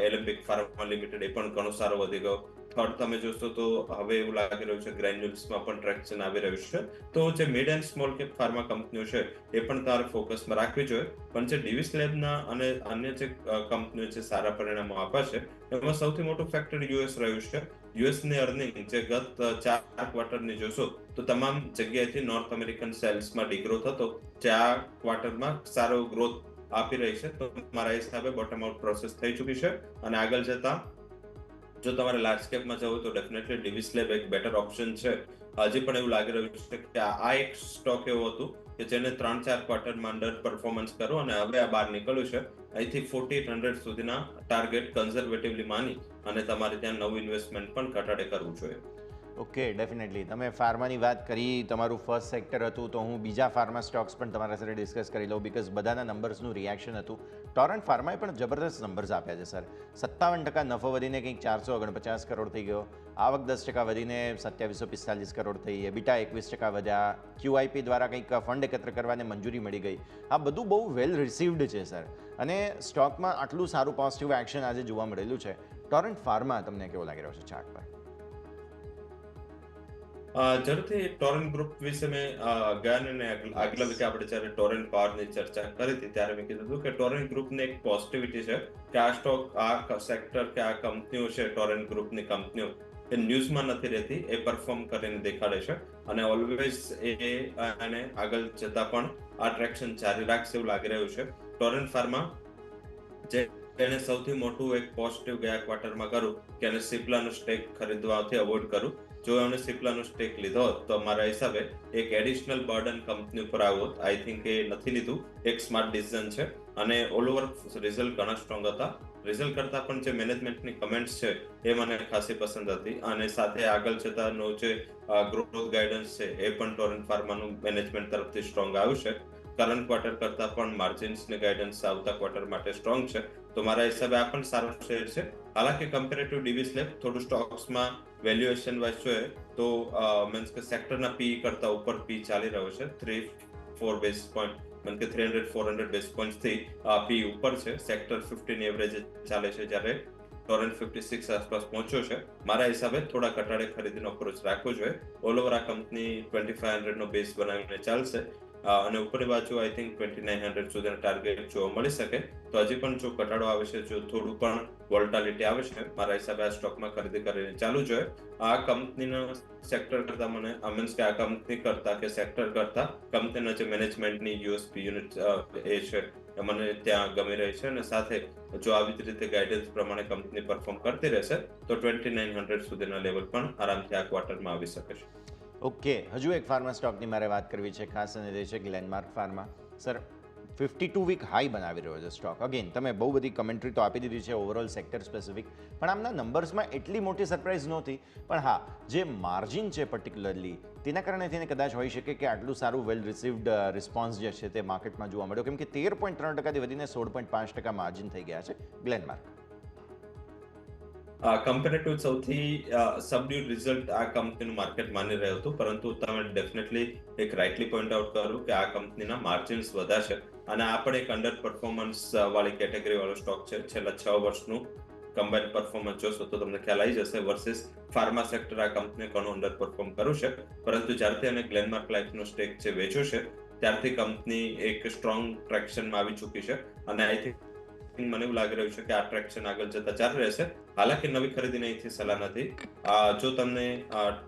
Alembic pharma limited એ પણ ઘણો સારો વધી ગયો. થર્ડ તમે જોશો તો હવે એવું લાગી રહ્યું છે ગ્રેન્યુલ્સમાં પણ ટ્રેક્શન આવી રહ્યું છે. તો જે mid and small cap pharma કંપનીઓ છે એ પણ તમારે ફોકસમાં રાખવી જોઈએ. પણ જે ડિવિસ લેબના અને અન્ય જે કંપનીઓ છે સારા પરિણામો આપે છે, એમાં સૌથી મોટું ફેક્ટર યુએસ રહ્યું છે. યુએસની અર્નિંગ જે ગત 4 ક્વાર્ટરની જોશો તો તમામ જગ્યાએથી નોર્થ અમેરિકન સેલ્સમાં ડિગ્રોથ હતો, જે આ ક્વાર્ટરમાં સારો ગ્રોથ આપી રહી છે. તો મારા હિસાબે બોટમ આઉટ પ્રોસેસ થઈ ચૂકી છે. અને આગળ જતા જો તમારે લાર્જ કેપમાં જવું તો ડેફિનેટલી ડિવિસ લેબ એક બેટર ઓપ્શન છે. હજી પણ એવું લાગી રહ્યું છે કે આ એક સ્ટોક એવું હતું કે જેને 3-4 ક્વાર્ટરમાં અંડર પરફોર્મન્સ કર્યું અને હવે આ બહાર નીકળ્યું છે. અહીંથી 4800 સુધીના ટાર્ગેટ કન્ઝર્વેટિવલી માની અને તમારે ત્યાં નવું ઇન્વેસ્ટમેન્ટ પણ ઘટાડે કરવું જોઈએ. ઓકે, ડેફિનેટલી તમે ફાર્માની વાત કરી, તમારું ફર્સ્ટ સેક્ટર હતું, તો હું બીજા ફાર્મા સ્ટોક્સ પણ તમારા સાથે ડિસ્કસ કરી લઉં, બિકોઝ બધાના નંબર્સનું રિએક્શન હતું. ટોરન્ટ ફાર્માએ પણ જબરદસ્ત નંબર્સ આપ્યા છે સર. 57% નફો વધીને કંઈક 449 કરોડ થઈ ગયો, આવક 10% વધીને 2745 કરોડ થઈ, એબિટા 21% વધ્યા, QIP દ્વારા કંઈક ફંડ એકત્ર કરવાને મંજૂરી મળી ગઈ. આ બધું બહુ વેલ રિસીવ્ડ છે સર, અને સ્ટોકમાં આટલું સારું પોઝિટિવ એક્શન આજે જોવા મળેલું છે. ટોરન્ટ ફાર્મા તમને કેવો લાગી રહ્યો છે ચાર્ટ પર? જરૂરથી ટોરેન્ટ ગ્રુપ વિશે મેં ગયા ને આગલા વીકે આપણે જ્યારે ટોરેન્ટ પાવરની ચર્ચા કરી હતી ત્યારે મેં કીધું હતું કે ટોરેન્ટ ગ્રુપની એક પોઝિટિવિટી છે કે આ સ્ટોક, આ સેક્ટર કે આ કંપનીઓ છે, ટોરેન્ટ ગ્રુપની કંપનીઓ એ ન્યૂઝમાં નથી રહેતી, એ પરફોર્મ કરીને દેખાડે છે. અને ઓલવેઝ એને આગળ જતા પણ આ ટ્રેક્શન જારી રાખશે એવું લાગી રહ્યું છે. ટોરેન્ટ ફાર્મા જે એને સૌથી મોટું એક પોઝિટિવ ગયા ક્વાર્ટરમાં કરું કે એને સિપ્લાનો સ્ટેક ખરીદવાથી અવોઇડ કરું. જો એમને સિપ્લાનો સ્ટેક લીધો હોત તો મારા હિસાબે એક એડિશનલ બર્ડન કંપની ઉપર આવ્યો હોત. આઈ થિંક એ નથી લીધું, એક સ્માર્ટ ડિસિઝન છે. અને ઓલ ઓવર રિઝલ્ટ ઘણા સ્ટ્રોંગ હતા. રિઝલ્ટ કરતા પણ જે મેનેજમેન્ટની કમેન્ટ્સ છે એ મને ખાસી પસંદ હતી. અને સાથે આગળ જતાનો જે ગ્રોથ ગાઈડન્સ છે એ પણ ટોરેન્ટ ફાર્માનું મેનેજમેન્ટ તરફથી સ્ટ્રોંગ આવ્યું છે. કરંટ ક્વાર્ટર કરતા પણ માર્જિન્સની ગાઈડન્સ આવતા ક્વાર્ટર માટે સ્ટ્રોંગ છે. તો મારા હિસાબે આ પણ સારો શેર છે. હાલાકી કમ્પેરેટિવ ડિવિસ લેબ થોડું સ્ટોક્સમાં વેલ્યુએશન વાઇઝ જોઈએ તો મીન્સ કે સેક્ટરના પી કરતા ઉપર પી ચાલી રહ્યો છે. 3-4 બેસિસ પોઈન્ટ, મીન્સ કે 300-400 બેસિસ પોઈન્ટથી પી ઉપર છે. સેક્ટર 15 એવરેજ ચાલે છે, જ્યારે ટોરેન્ટ 56 આસપાસ પહોંચ્યો છે. મારા હિસાબે થોડા ઘટાડે ખરીદીનો અપ્રોચ રાખવો જોઈએ. ઓલ ઓવર આ કંપની 2500નો બેઝ બનાવીને ચાલશે. અને ઉપરની બાજુ આઈ થિંક 2900 સુધીના ટાર્ગેટ જોવા મળી શકે. તો હજી પણ જો ઘટાડો આવે છે, જો થોડું પણ વોલ્ટાલિટી આવે છે, મારા હિસાબે આ સ્ટોકમાં ખરીદી કરીને ચાલુ જોઈએ. આ કંપનીના સેક્ટર કરતા મને મીન્સ કે આ કંપની કરતા કે સેક્ટર કરતા કંપનીના જે મેનેજમેન્ટની યુએસપી યુનિટ એ છે એ મને ત્યાં ગમી રહી છે. અને સાથે જો આવી જ રીતે ગાઈડન્સ પ્રમાણે કંપની પરફોર્મ કરતી રહેશે તો 2900 સુધીના લેવલ પણ આરામથી આ ક્વાર્ટરમાં આવી શકે છે. ઓકે, હજુ એક ફાર્મા સ્ટોકની મારે વાત કરવી છે ખાસ, અને તે છે Glenmark pharma. Sir, 52 week high બનાવી રહ્યો છે સ્ટોક. અગેન તમે બહુ બધી કમેન્ટ્રી તો આપી દીધી છે ઓવરઓલ સેક્ટર સ્પેસિફિક, પણ આમના નંબર્સમાં એટલી મોટી સરપ્રાઇઝ નહોતી. પણ હા, જે માર્જિન છે પર્ટિક્યુલરલી તેના કારણે તેને કદાચ હોઈ શકે કે આટલું સારું વેલ રિસીવ્ડ રિસ્પોન્સ જે છે તે માર્કેટમાં જોવા મળ્યો, કેમ કે 13.3%થી વધીને 16.5% માર્જિન થઈ ગયા છે ગ્લેનમાર્ક. કમ્પેરેટિવ સૌથી સબડ્યુડ રિઝલ્ટ આ કંપનીનું માર્કેટ માની રહ્યું હતું, પરંતુ તમે ડેફિનેટલી એક રાઇટલી પોઈન્ટ આઉટ કર્યું કે આ કંપનીના માર્જિન્સ વધ્યા છે. અને આ પણ એક અંડર પરફોર્મન્સ વાળી કેટેગરી વાળો સ્ટોક છે. છેલ્લા 6 વર્ષનું કમ્બાઇન્ડ પરફોર્મન્સ જોશો તો તમને ખ્યાલ આવી જશે. વર્સિસ ફાર્મા સેક્ટર આ કંપની ઘણું અંડર પરફોર્મ કર્યું છે. પરંતુ જ્યારથી એને ગ્લેનમાર્ક લાઈફનો સ્ટેક જે વેચ્યો છે ત્યારથી કંપની એક સ્ટ્રોંગ ટ્રેક્શનમાં આવી ચૂકી છે. અને આઈ થિંક મને એવું લાગી રહ્યું છે કે આ ટ્રેક્શન આગળ જતા ચાલુ રહેશે. હાલાકી નવી ખરીદીની અહીંથી સલાહ નથી. જો તમને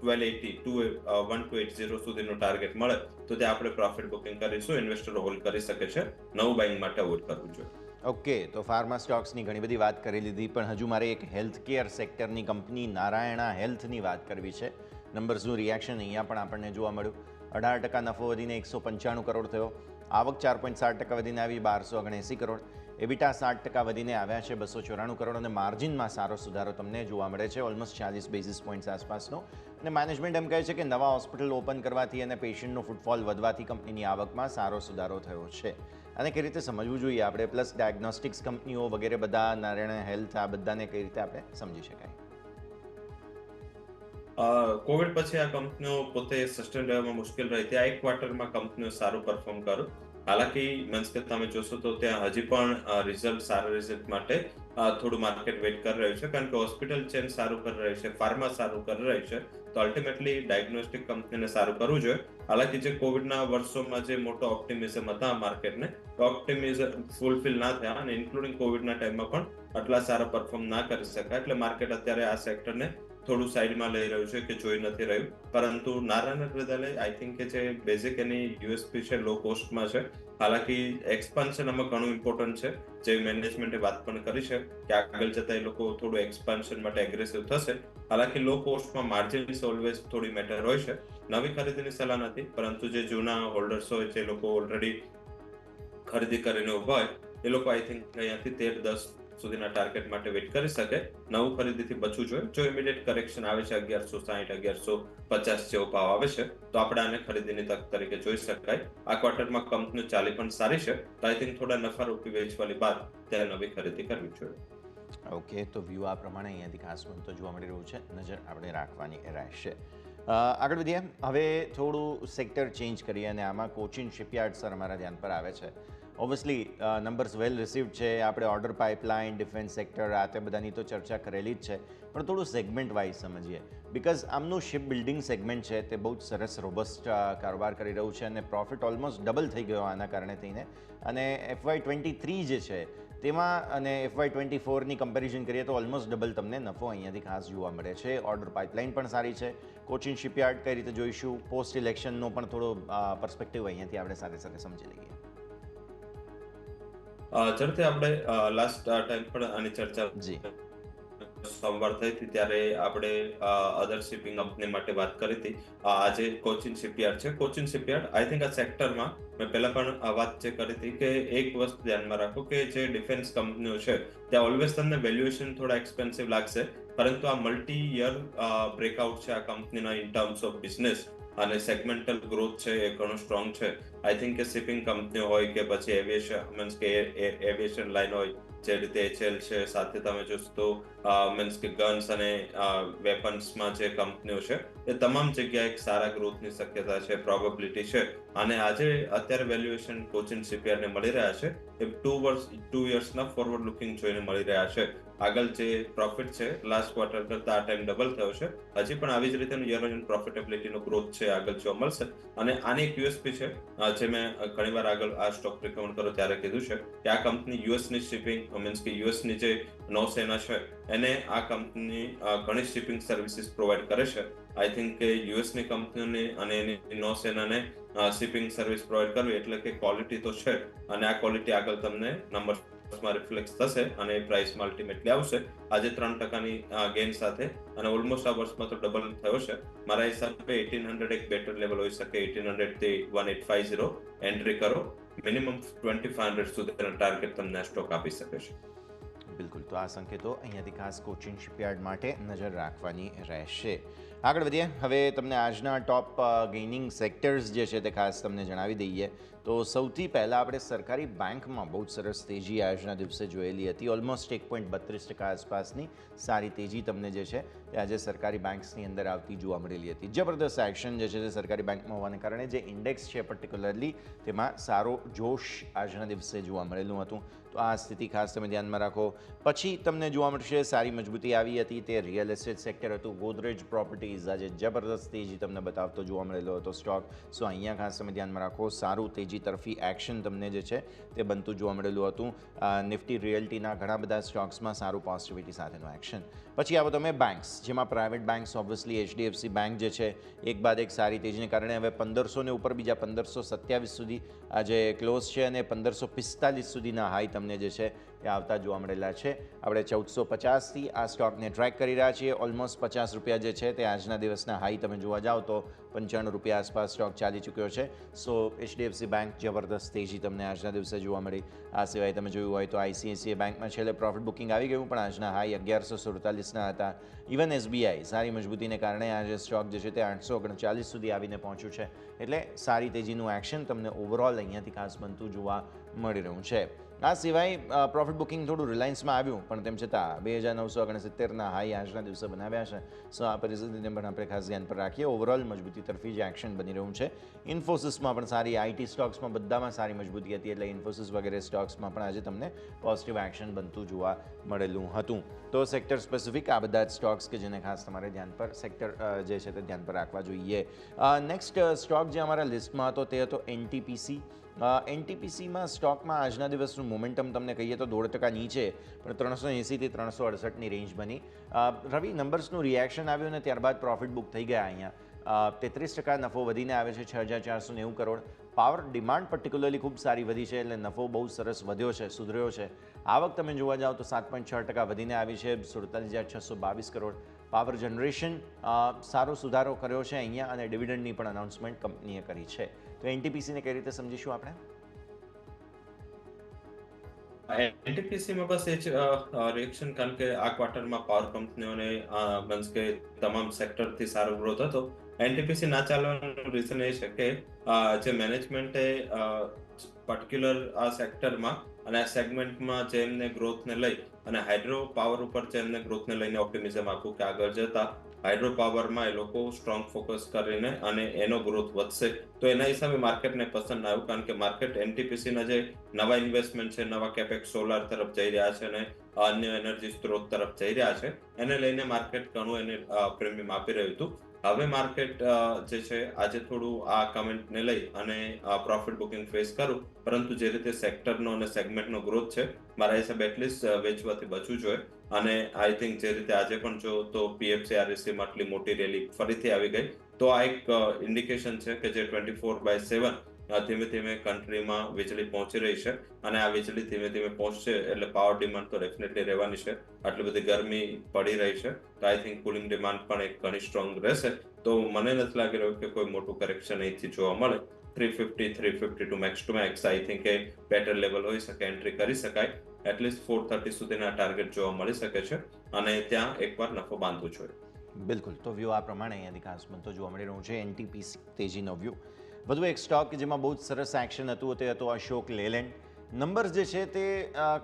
1280 સુધીનો ટાર્ગેટ મળે તો ત્યાં આપણે પ્રોફિટ બુકિંગ કરીશું. ઇન્વેસ્ટરો હોલ્ડ કરી શકે છે. નવું બાઇંગ માટે અવોઇડ કરવું જોઈએ. ઓકે, તો ફાર્મા સ્ટોક્સની ઘણી બધી વાત કરી લીધી, પણ હજુ મારે એક હેલ્થ કેર સેક્ટરની કંપની નારાયણા હેલ્થની વાત કરવી છે. નંબર્સનું રિએક્શન અહીંયા પણ આપણને જોવા મળ્યું. 18% નફો વધીને 195 કરોડ થયો, આવક 4.7% વધીને આવી 1279 કરોડ. એબિટા 7% વધીને આવ્યા છે 294 કરોડ અને માર્જિનમાં સારો સુધારો તમને જોવા મળે છે, ઓલમોસ્ટ 40 બેઝિસ પોઈન્ટ્સ આસપાસનો. અને મેનેજમેન્ટ એમ કહે છે કે નવા હોસ્પિટલ ઓપન કરવાથી અને પેશન્ટનો ફૂટફોલ વધવાથી કંપનીની આવકમાં સારો સુધારો થયો છે. અને કઈ રીતે સમજવું જોઈએ આપણે, પ્લસ ડાયગ્નોસ્ટિક્સ કંપનીઓ વગેરે બધા, નારાયણ હેલ્થ, આ બધાને કઈ રીતે આપણે સમજી શકાય? કોવિડ પછી આ કંપનીઓ પોતે સસ્ટેન રહેવામાં મુશ્કેલ રહી હતી. આ એક ક્વાર્ટરમાં કંપનીઓ સારું પરફોર્મ કર્યું. હાલાકી મીન્સ કે તમે જોશો તો ત્યાં હજી પણ સારા રિઝલ્ટ માટે થોડું માર્કેટ વેઇટ કરી રહ્યું છે, કારણ કે હોસ્પિટલ ચેન સારું કરી રહ્યું છે, ફાર્મા સારું કરી રહ્યું છે, તો અલ્ટિમેટલી ડાયગ્નોસ્ટિક કંપનીને સારું કરવું જોઈએ. હાલાકી જે કોવિડના વર્ષોમાં જે મોટો ઓપ્ટિમિઝમ હતા માર્કેટને, ઓપ્ટિમિઝમ ફૂલફિલ ના થયા અને ઇન્ક્લુડિંગ કોવિડના ટાઈમમાં પણ આટલા સારા પરફોર્મ ના કરી શકાય. એટલે માર્કેટ અત્યારે આ સેક્ટરને થોડું સાઈડમાં લઈ રહ્યું છે કે જોઈ નથી રહ્યું. પરંતુ નારાયણ હૃદયાલય આઈ થિંક કે જે બેઝિક એની યુએસપી છે, લો કોસ્ટમાં છે. હાલાકી એક્સપાન્શન આમાં ઘણું ઇમ્પોર્ટન્ટ છે, જે મેનેજમેન્ટે વાત પણ કરી છે કે આગળ જતા એ લોકો થોડું એક્સપાન્શન માટે એગ્રેસિવ થશે. હાલાકી લો કોસ્ટમાં માર્જિન્સ ઓલવેઝ થોડી મેટર હોય છે. નવી ખરીદીની સલાહ નથી, પરંતુ જે જૂના હોલ્ડર્સ હોય, જે લોકો ઓલરેડી ખરીદી કરીને ઉભા હોય, એ લોકો આઈ થિંક અહીંયાથી 13-10 સુધીના ટાર્ગેટ માટે વેઇટ કરી શકે. નવું ખરીદીથી બચવું જોઈએ. જો ઇમિડિયેટ કરેક્શન આવે છે 1160, 1150 જેવો ભાવ આવે છે, તો આપણે આને ખરીદીની તક તરીકે જોઈ શકાય. આ ક્વાર્ટરમાં કંપની ચાલી પણ સારી છે, તો આઈ થિંક થોડા નફારૂપી વેચવાલી બાદ ત્યારે નવી ખરીદી કરવી જોઈએ. ઓકે, તો વ્યૂ આ પ્રમાણે અહીંયાથી ખાસ બનતો જોવા મળી રહ્યું છે, નજર આપણે રાખવાની રહેશે. આગળ વધીએ. હવે થોડું સેક્ટર ચેન્જ કરીએ અને આમાં કોચિન શિપયાર્ડ સર અમારા ધ્યાન પર આવે છે. ઓબ્વિયસલી નંબર્સ વેલ રિસીવ્ડ છે, આપણે ઓર્ડર પાઇપલાઇન, ડિફેન્સ સેક્ટર, આ તે બધાની તો ચર્ચા કરેલી જ છે, પણ થોડું સેગમેન્ટ વાઇઝ સમજીએ. બિકોઝ આમનું શિપ બિલ્ડિંગ સેગમેન્ટ છે તે બહુ જ સરસ રોબસ્ટ કારોબાર કરી રહ્યું છે અને પ્રોફિટ ઓલમોસ્ટ ડબલ થઈ ગયો આના કારણે થઈને. અને FY23 જે છે તેમાં અને FY24ની કમ્પેરિઝન કરીએ તો ઓલમોસ્ટ ડબલ તમને નફો અહીંયાથી ખાસ જોવા મળે છે. ઓર્ડર પાઇપલાઇન પણ સારી છે. કોચિન શિપયાર્ડ કઈ રીતે જોઈશું, પોસ્ટ ઇલેક્શનનો પણ થોડો પર્સપેક્ટિવ અહીંયાથી આપણે સાથે સાથે સમજી લઈએ. ઝડપથી આપણે લાસ્ટ ટાઈમ પણ આની ચર્ચા જી સોમવાર થઈ હતી, ત્યારે આપણે અધર શિપિંગ કંપની માટે વાત કરી હતી. આજે કોચિન શિપયાર્ડ છે. કોચિન શિપયાર્ડ આઈ થિંક આ સેક્ટરમાં મેં પહેલા પણ આ વાત જે કરી હતી કે એક વસ્તુ ધ્યાનમાં રાખો કે જે ડિફેન્સ કંપનીઓ છે ત્યાં ઓલવેઝ તમને વેલ્યુએશન થોડા એક્સપેન્સિવ લાગશે, પરંતુ આ મલ્ટી યર બ્રેકઆઉટ છે આ કંપનીના ઇન ટર્મ્સ ઓફ બિઝનેસ અને સેગમેન્ટલ ગ્રોથ છે એ ઘણું સ્ટ્રોંગ છે. આઈ થિંક કે શિપિંગ કંપનીઓ હોય કે પછી એવિએશન મીન્સ કે એવિએશન લાઇન હોય, જે રીતે HL છે, સાથે તમે જોશો તો મીન્સ કે ગન્સ અને વેપન્સમાં જે કંપનીઓ છે એ તમામ જગ્યાએ એક સારા ગ્રોથની શક્યતા છે, પ્રોબેબિલિટી છે. અને આજે અત્યારે વેલ્યુએશન કોચિન શિપયાર્ડને મળી રહ્યા છે એ 2 યર્સના ફોરવર્ડ લુકિંગ જોઈને મળી રહ્યા છે. આગળ જે પ્રોફિટ છે લાસ્ટ ક્વાર્ટર કરતા આ ટાઈમ ડબલ થયો છે. હજી પણ આવી જ રીતેનું યર ઓન પ્રોફિટેબિલિટીનો ગ્રોથ છે આગળ જોવા મળશે. અને આની એક યુએસપી છે, જે મેં ઘણીવાર આગળ આ સ્ટોક રિકમેન્ડ કર્યો ત્યારે કીધું છે કે આ કંપની યુએસની શિપિંગ મીન્સ કે યુએસની જે નૌસેના છે એને આ કંપની ઘણી શિપિંગ સર્વિસીસ પ્રોવાઈડ કરે છે. આઈ થિંક કે યુએસની કંપનીઓને અને એની નૌસેનાને શિપિંગ સર્વિસ પ્રોવાઈડ કરવી એટલે કે ક્વોલિટી તો છે, અને આ ક્વોલિટી આગળ તમને નંબર્સમાં રિફ્લેક્ટ થશે અને પ્રાઇસમાં અલ્ટિમેટલી આવશે. આજે 3%ની ગેઇન સાથે અને ઓલમોસ્ટ આ વર્ષમાં તો ડબલ થયો છે. મારા હિસાબે 1800 એક બેટર લેવલ હોઈ શકે. 1800 થી 1850 એન્ટ્રી કરો. મિનિમમ 2500 સુધીનો ટાર્ગેટ તમને સ્ટોક આપી શકે છે. બિલકુલ, તો આ સંકેતો અહીંયાથી ખાસ કોચિન શિપયાર્ડ માટે નજર રાખવાની રહેશે. આગળ વધીએ. હવે તમને આજના ટોપ ગેઇનિંગ સેક્ટર્સ જે છે તે ખાસ તમને જણાવી દઈએ. તો સૌથી પહેલાં આપણે સરકારી બેંકમાં બહુ જ સરસ તેજી આજના દિવસે જોયેલી હતી. ઓલમોસ્ટ 1.32% આસપાસની સારી તેજી તમને જે છે તે આજે સરકારી બેંક્સની અંદર આવતી જોવા મળેલી હતી. જબરદસ્ત એક્શન જે છે તે સરકારી બેંકમાં હોવાને કારણે જે ઇન્ડેક્સ છે પર્ટિક્યુલરલી તેમાં સારો જોશ આજના દિવસે જોવા મળેલું હતું. તો આ સ્થિતિ ખાસ તમે ધ્યાનમાં રાખો. પછી તમને જોવા મળશે સારી મજબૂતી આવી હતી તે રિયલ એસ્ટેટ સેક્ટર હતું. ગોદરેજ પ્રોપર્ટીઝ આજે જબરદસ્ત તેજી તમને બતાવતો જોવા મળેલો હતો સ્ટોક. સો અહીંયા ખાસ તમે ધ્યાનમાં રાખો, સારું તેજી તરફી એક્શન તમને જે છે તે બનતું જોવા મળેલું હતું. નિફ્ટી રિયલ્ટીના ઘણા બધા સ્ટોક્સમાં સારું પોઝિટિવિટી સાથેનું એક્શન. પછી આવો તમે બેંક્સ, જેમાં private banks obviously HDFC bank જે છે એક બાદ એક સારી તેજીને કારણે હવે 1500 ઉપર બીજા 1527 સુધી આજે ક્લોઝ છે અને 1545 સુધીના હાઈ તમને જે છે એ આવતા જોવા મળેલા છે. આપણે 1450થી આ સ્ટોકને ટ્રેક કરી રહ્યા છીએ. ઓલમોસ્ટ ₹50 જે છે તે આજના દિવસના હાઈ તમે જોવા જાઓ તો ₹95 આસપાસ સ્ટોક ચાલી ચૂક્યો છે. સો HDFC બેંક જબરદસ્ત તેજી તમને આજના દિવસે જોવા મળી. આ સિવાય તમે જોયું હોય તો ICICI બેંકમાં છેલ્લે પ્રોફિટ બુકિંગ આવી ગયું, પણ આજના હાઈ 1147ના હતા. ઇવન SBI સારી મજબૂતીને કારણે આજે સ્ટોક જે છે તે 839 સુધી આવીને પહોંચ્યું છે. એટલે સારી તેજીનું એક્શન તમને ઓવરઓલ અહીંયાથી ખાસ બનતું જોવા મળી રહ્યું છે. આ સિવાય પ્રોફિટ બુકિંગ થોડું રિલાયન્સમાં આવ્યું, પણ તેમ છતાં 2969ના હાઈ આજના દિવસે બનાવ્યા છે. સો આ પરિસ્થિતિને પણ આપણે ખાસ ધ્યાન પર રાખીએ. ઓવરઓલ મજબૂતી તરફી જે એક્શન બની રહ્યું છે. ઇન્ફોસિસમાં પણ સારી, IT સ્ટોક્સમાં બધામાં સારી મજબૂતી હતી, એટલે ઇન્ફોસિસ વગેરે સ્ટોક્સમાં પણ આજે તમને પોઝિટિવ એક્શન બનતું જોવા મળેલું હતું. તો સેક્ટર સ્પેસિફિક આ બધા જ સ્ટોક્સ કે જેને ખાસ તમારે ધ્યાન પર સેક્ટર જે છે તે ધ્યાન પર રાખવા જોઈએ. નેક્સ્ટ સ્ટોક જે અમારા લિસ્ટમાં હતો તે હતો NTPC. NTPCમાં સ્ટોકમાં આજના દિવસનું મોમેન્ટમ તમને કહીએ તો 1.5% નીચે, પણ 380થી 368ની રેન્જ બની. રવિ, નંબર્સનું રિએક્શન આવ્યું અને ત્યારબાદ પ્રોફિટ બુક થઈ ગયા. અહીંયા 33% નફો વધીને આવે છે 6490 કરોડ. પાવર ડિમાન્ડ પર્ટિક્યુલરલી ખૂબ સારી વધી છે, એટલે નફો બહુ સરસ વધ્યો છે, સુધર્યો છે. આવક તમે જોવા જાઓ તો 7.6% વધીને આવી છે 47622 કરોડ. પાવર જનરેશન સારો સુધારો કર્યો છે અહીંયા, અને ડિવિડન્ડની પણ અનાઉન્સમેન્ટ કંપનીએ કરી છે. તો NTPCને કઈ રીતે સમજીશું આપણે? NTPCમાં બસ એ જ રિએક્શન, કારણ કે આ ક્વાર્ટરમાં પાવર કંપનીઓને મીન્સ કે તમામ સેક્ટરથી સારો ગ્રોથ હતો. NTPC ના ચાલવાનું રીઝન એ છે કે જે મેનેજમેન્ટે પર્ટિક્યુલર આ સેક્ટરમાં અને આ સેગમેન્ટમાં જે એમને ગ્રોથને લઈ અને હાઇડ્રો પાવર ઉપર જે એમને ગ્રોથને લઈને ઓપ્ટિમિઝમ આપ્યું કે આગળ જતા હાઇડ્રો પાવરમાં એ લોકો સ્ટ્રોંગ ફોકસ કરીને અને એનો ગ્રોથ વધશે. તો એના હિસાબે માર્કેટને પસંદ આવ્યું, કારણ કે માર્કેટ NTPCના જે નવા ઇન્વેસ્ટમેન્ટ છે, નવા કેપેક્સ સોલાર તરફ જઈ રહ્યા છે અને અન્ય એનર્જી સ્ત્રોત તરફ જઈ રહ્યા છે, એને લઈને માર્કેટ ઘણું એને પ્રીમિયમ આપી રહ્યું હતું. હવે માર્કેટ જે છે આજે થોડું આ કમેન્ટને લઈ અને પ્રોફિટ બુકિંગ ફેસ કરું, પરંતુ જે રીતે સેક્ટરનો અને સેગમેન્ટનો ગ્રોથ છે, મારા હિસાબે એટલીસ્ટ વેચવાથી બચવું જોઈએ. અને આઈ થિંક જે રીતે આજે પણ જો તો PFC-RECમાં આટલી મોટી રેલી ફરીથી આવી ગઈ, તો આ એક ઇન્ડિકેશન છે કે જે 24/7 ધીમે ધીમે કન્ટ્રીમાં વીજળી પહોંચી રહી છે, અને આ વીજળી ધીમે ધીમે પહોંચશે એટલે પાવર ડિમાન્ડ તો ડેફિનેટલી રહેવાની છે. આટલી બધી ગરમી પડી રહી છે, તો આઈ થિંક કુલિંગ ડિમાન્ડ પણ એક ઘણી સ્ટ્રોંગ રહેશે. તો મને નથી લાગી રહ્યું કે કોઈ મોટું કરેક્શન અહીંથી જોવા મળે. 350 max to max I think a better level હોઈ શકે, એન્ટ્રી કરી શકાય. એટલીસ્ટ 430 સુધીના ટાર્ગેટ જોવા મળી શકે છે, અને ત્યાં એકવાર નફો બાંધવો જોઈએ. બિલકુલ. તો વ્યૂ આ પ્રમાણે અહીંયાથી ખાસ બનતો જોવા મળી રહ્યું છે. NTPC તેજીનો વ્યૂ. વધુ એક સ્ટોક કે જેમાં બહુ જ સરસ એક્શન હતું તે હતો અશોક લેલેન્ડ. નંબર્સ જે છે તે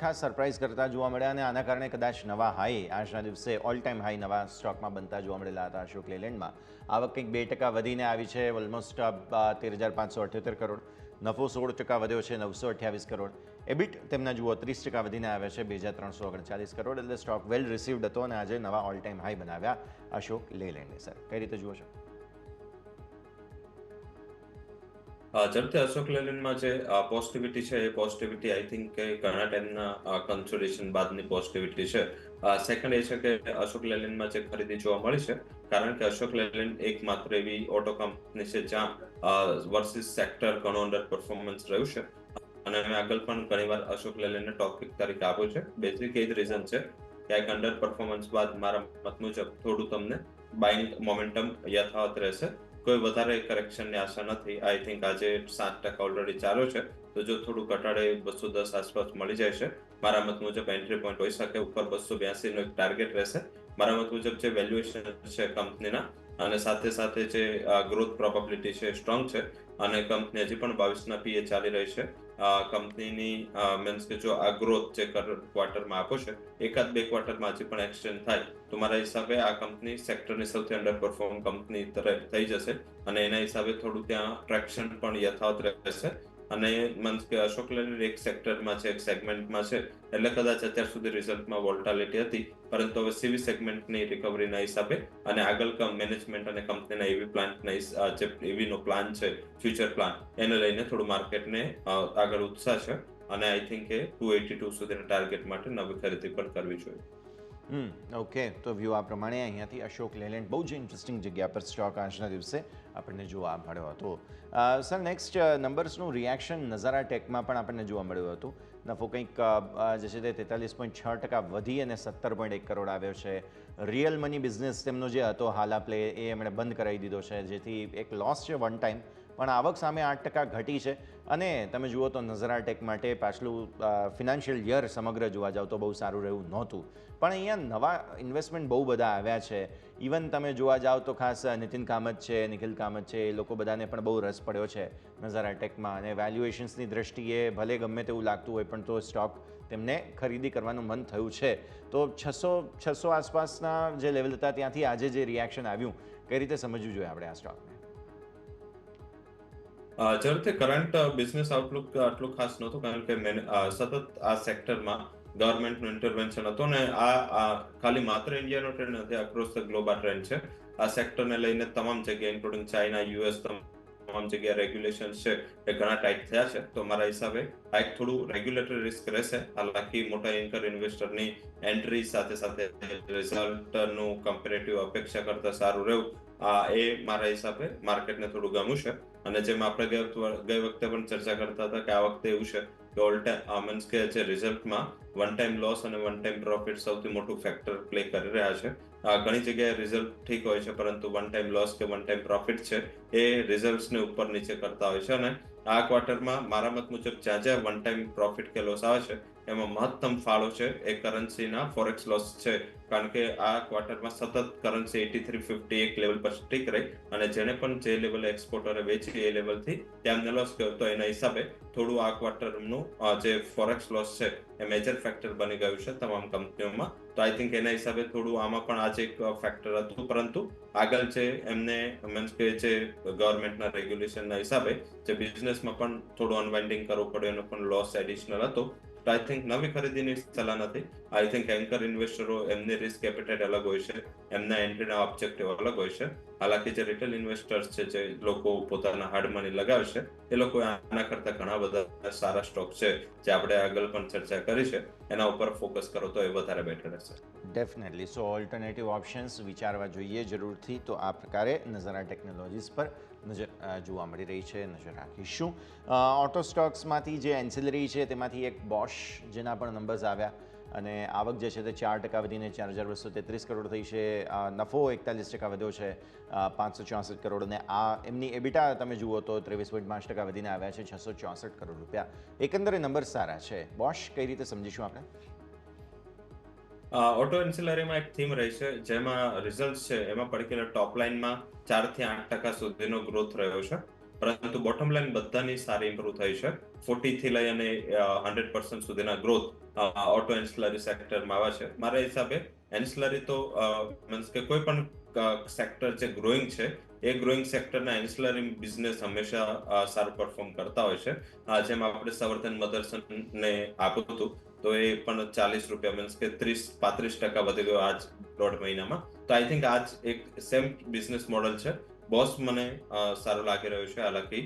ખાસ સરપ્રાઇઝ કરતા જોવા મળ્યા, અને આના કારણે કદાચ નવા હાઈ આજના દિવસે ઓલ ટાઈમ હાઈ નવા સ્ટોકમાં બનતા જોવા મળેલા હતા. અશોક લેલેન્ડમાં આવક કંઈક 2% વધીને આવી છે, ઓલમોસ્ટ 13,578 કરોડ. નફો 16% વધ્યો છે 928 કરોડ. એબિટ તેમના જુઓ 30% વધીને આવ્યા છે 2,339 કરોડ. એટલે સ્ટોક વેલ રિસીવ્ડ હતો અને આજે નવા ઓલ ટાઈમ હાઈ બનાવ્યા અશોક લેલેન્ડે. સર, કઈ રીતે જુઓ છો? જરૂરથી અશોક લેલેન્ડમાં જે પોઝિટિવિટી છે, એ પોઝિટિવિટી આઈ થિંક કે ઘણા ટાઈમના કન્સોલિડેશન બાદની પોઝિટિવિટી છે. સેકન્ડ એ છે કે અશોક લેલેન્ડમાં જે ખરીદી જોવા મળી છે, કારણ કે અશોક લેલેન્ડ એકમાત્ર એવી ઓટો કંપની છે જ્યાં વર્સિસ સેક્ટર ઘણો અંડર પરફોર્મન્સ રહ્યું છે, અને મેં આગળ પણ ઘણીવાર અશોક લેલેન્ડને ટોપિક તરીકે આપ્યો છે. બેઝિક એ જ રીઝન છે કે એક અંડર પરફોર્મન્સ બાદ મારા મત મુજબ થોડું તમને બાઇંગ મોમેન્ટમ યથાવત રહેશે. કોઈ વધારે કરેક્શનની આશા નથી. આઈ થિંક આજે 7% ઓલરેડી ચાલ્યો છે, તો જો થોડું ઘટાડે 210 આસપાસ મળી જાય છે, મારા મત મુજબ એન્ટ્રી પોઈન્ટ હોઈ શકે. ઉપર 282 નો એક ટાર્ગેટ રહેશે. મારા મત મુજબ જે વેલ્યુએશન છે કંપનીના, અને સાથે સાથે જે ગ્રોથ પ્રોબેબિલિટી છે સ્ટ્રોંગ છે, અને કંપની હજી પણ 22ના PE ચાલી રહી છે. કંપનીની મીન્સ કે જો આ ગ્રોથ જે ક્વાર્ટરમાં આપો છે, 1-2 ક્વાર્ટરમાં હજી પણ એક્સટેન્ડ થાય, તો મારા હિસાબે આ કંપની સેક્ટરની સૌથી અંડર પરફોર્મ કંપની થઈ જશે, અને એના હિસાબે થોડું ત્યાં ટ્રેક્શન પણ યથાવત રહેશે. અને મીન્સ કે અશોક લેલેન્ડ એક સેક્ટરમાં છે, એક સેગમેન્ટમાં છે, એટલે કદાચ અત્યાર સુધી રિઝલ્ટમાં વોલ્ટાલિટી હતી, પરંતુ હવે CV સેગમેન્ટની રિકવરીના હિસાબે અને આગળ મેનેજમેન્ટ અને કંપનીના EV પ્લાન્ટના જે EVનો પ્લાન છે, ફ્યુચર પ્લાન, એને લઈને થોડું માર્કેટને આગળ ઉત્સાહ છે, અને આઈ થિંક એ 282 સુધીના ટાર્ગેટ માટે નવી ખરીદી પણ કરવી જોઈએ. ઓકે. તો વ્યૂ આ પ્રમાણે અહીંયાથી અશોક લેલેન્ડ બહુ જ ઇન્ટરેસ્ટિંગ જગ્યા પર સ્ટોક આજના દિવસે આપણને જોવા મળ્યો હતો. સર, નેક્સ્ટ નંબર્સનું રિએક્શન નઝારા ટેકમાં પણ આપણને જોવા મળ્યું હતું. નફો કંઈક જે છે તે 43.6% વધી અને 17.1 કરોડ આવ્યો છે. રિયલ મની બિઝનેસ તેમનો જે હતો હાલા પ્લે એ એમણે બંધ કરાવી દીધો છે, જેથી એક લોસ છે વન ટાઈમ, પણ આવક સામે 8% ઘટી છે. અને તમે જુઓ તો નઝારા ટેક માટે પાછલું ફિનાન્શિયલ યર સમગ્ર જોવા જાવ તો બહુ સારું રહ્યું નહોતું, પણ અહીંયા નવા ઇન્વેસ્ટમેન્ટ બહુ બધા આવ્યા છે. ઇવન તમે જોવા જાવ તો ખાસ નીતિન કામત છે, નિખિલ કામત છે, એ લોકો બધાને પણ બહુ રસ પડ્યો છે નઝારા ટેકમાં. અને વેલ્યુએશન્સની દ્રષ્ટિએ ભલે ગમે તેવું લાગતું હોય પણ તો સ્ટોક તેમને ખરીદી કરવાનું મન થયું છે. તો 600 આસપાસના જે લેવલ હતા ત્યાંથી આજે જે રિએક્શન આવ્યું, કઈ રીતે સમજવું જોઈએ આપણે આ સ્ટોકને? જ્યારે તે કરંટ બિઝનેસ આઉટલુક આટલું ખાસ નહોતું, કારણ કે સતત આ સેક્ટરમાં ગવર્મેન્ટનું ઇન્ટરવેન્શન હતું ને આ ખાલી માત્ર ઇન્ડિયાનો ટ્રેન્ડ નથી, અક્રોસ ધ ગ્લોબ આ ટ્રેન્ડ છે. આ સેક્ટરને લઈને તમામ જગ્યાએ ઇન્ક્લુડિંગ ચાઇના, યુએસ, તમામ જગ્યાએ રેગ્યુલેશન્સ છે એ ઘણા ટાઈટ થયા છે. તો મારા હિસાબે આ એક થોડું રેગ્યુલેટરી રિસ્ક રહેશે. હાલાકી મોટા એન્કર ઇન્વેસ્ટરની એન્ટ્રી સાથે સાથે રિઝલ્ટનું કમ્પેરેટિવ અપેક્ષા કરતા સારું રહ્યું, એ મારા હિસાબે માર્કેટને થોડું ગમ્યું છે. અને જેમ આપણે ગઈ વખતે પણ ચર્ચા કરતા હતા કે આ વખતે એવું છે કે ઓલ ટાઈમ મીન્સ કે જે રિઝલ્ટમાં વન ટાઈમ લોસ અને વન ટાઈમ પ્રોફિટ સૌથી મોટું ફેક્ટર પ્લે કરી રહ્યા છે. ઘણી જગ્યાએ રિઝલ્ટ ઠીક હોય છે, પરંતુ વન ટાઈમ લોસ કે વન ટાઈમ પ્રોફિટ છે એ રિઝલ્ટ્સને ઉપર નીચે કરતા હોય છે. અને આ ક્વાર્ટરમાં મારા મત મુજબ જ્યાં જ્યાં વન ટાઈમ પ્રોફિટ કે લોસ આવે છે એમાં મહત્તમ ફાળો છે એ કરન્સીના ફોરેક્સ લોસ છે. કારણ કે આ ક્વાર્ટરમાં સતત કરન્સી 83.50 એક લેવલ પર સ્ટીક રહી, અને જેને પણ જે લેવલે એક્સપોર્ટરે વેચી એ લેવલથી તેમને લોસ ગયો. તો એના હિસાબે થોડું આ ક્વાર્ટરનું જે ફોરેક્સ લોસ છે એ મેજર ફેક્ટર બની ગયું છે તમામ કંપનીઓમાં. તો આઈ થિંક એના હિસાબે થોડું આમાં પણ આજે એક ફેક્ટર હતું, પરંતુ આગળ જે એમને મીન્સ કે જે ગવર્મેન્ટના રેગ્યુલેશનના હિસાબે જે બિઝનેસમાં પણ થોડું અનવાઇન્ડિંગ કરવું પડ્યું, એનો પણ લોસ એડિશનલ હતો. તો આઈ થિંક નવી ખરીદીની સલાહ નથી. આઈ થિંક એન્કર ઇન્વેસ્ટરો એમની રિસ્ક એપેટાઇટ અલગ હોય છે, એમના એન્ટ્રીના ઓબ્જેક્ટિવ અલગ હોય છે. હાલાકી જે રિટેલ ઇન્વેસ્ટર્સ છે, જે લોકો પોતાના હાર્ડ મની લગાવે છે, એ લોકો આના કરતા ઘણા બધા સારા સ્ટોક છે જે આપણે આગળ પણ ચર્ચા કરી છે, એના ઉપર ફોકસ કરો તો એ વધારે બેટર રહેશે. ડેફિનેટલી. સો ઓલ્ટરનેટિવ ઓપ્શન્સ વિચારવા જોઈએ જરૂરથી. તો આ પ્રકારે નઝારા ટેકનોલોજીસ પર નજર જોવા મળી રહી છે, નજર રાખીશું. ઓટો સ્ટોક્સમાંથી જે એન્સિલરી છે તેમાંથી એક બોશ, જેના પણ નંબર્સ આવ્યા, અને આવક જે છે તે 4% વધીને 4,233 કરોડ થઈ છે. નફો 41% વધ્યો છે, 564 કરોડ. અને આ એમની એબિટા તમે જુઓ તો 23.5% વધીને આવ્યા છે, 664 કરોડ રૂપિયા. એકંદરે નંબર સારા છે. બોશ કઈ રીતે સમજીશું આપણે? ઓટો એન્સિલરીમાં એક થીમ રહી છે, જેમાં રિઝલ્ટ છે એમાં પર્ટિક્યુલર ટોપ લાઇનમાં 4 થી 8% સુધીનો ગ્રોથ રહ્યો છે, પરંતુ બોટમ લાઇન બધાની સારી ઇમ્પ્રુવ થઈ છે. 40 થી લઈ અને 100% સુધીના ગ્રોથ ઓટો એન્સિલરી સેક્ટરમાં આવ્યા છે. મારા હિસાબે એન્સિલરી તો મીન્સ કે કોઈ પણ સેક્ટર જે ગ્રોઈંગ છે એ ગ્રોઈંગ સેક્ટરના એન્સિલરી બિઝનેસ હંમેશા સારું પરફોર્મ કરતા હોય છે. જેમ આપણે સંવર્ધન મદરસનને આપ્યું હતું, તો એ પણ 40 રૂપિયા મીન્સ કે 30-35% વધી ગયો આજ દોઢ મહિનામાં. તો આઈ થિંક આજ એક સેમ બિઝનેસ મોડલ છે. બોસ મને સારું લાગી રહ્યું છે. હાલાકી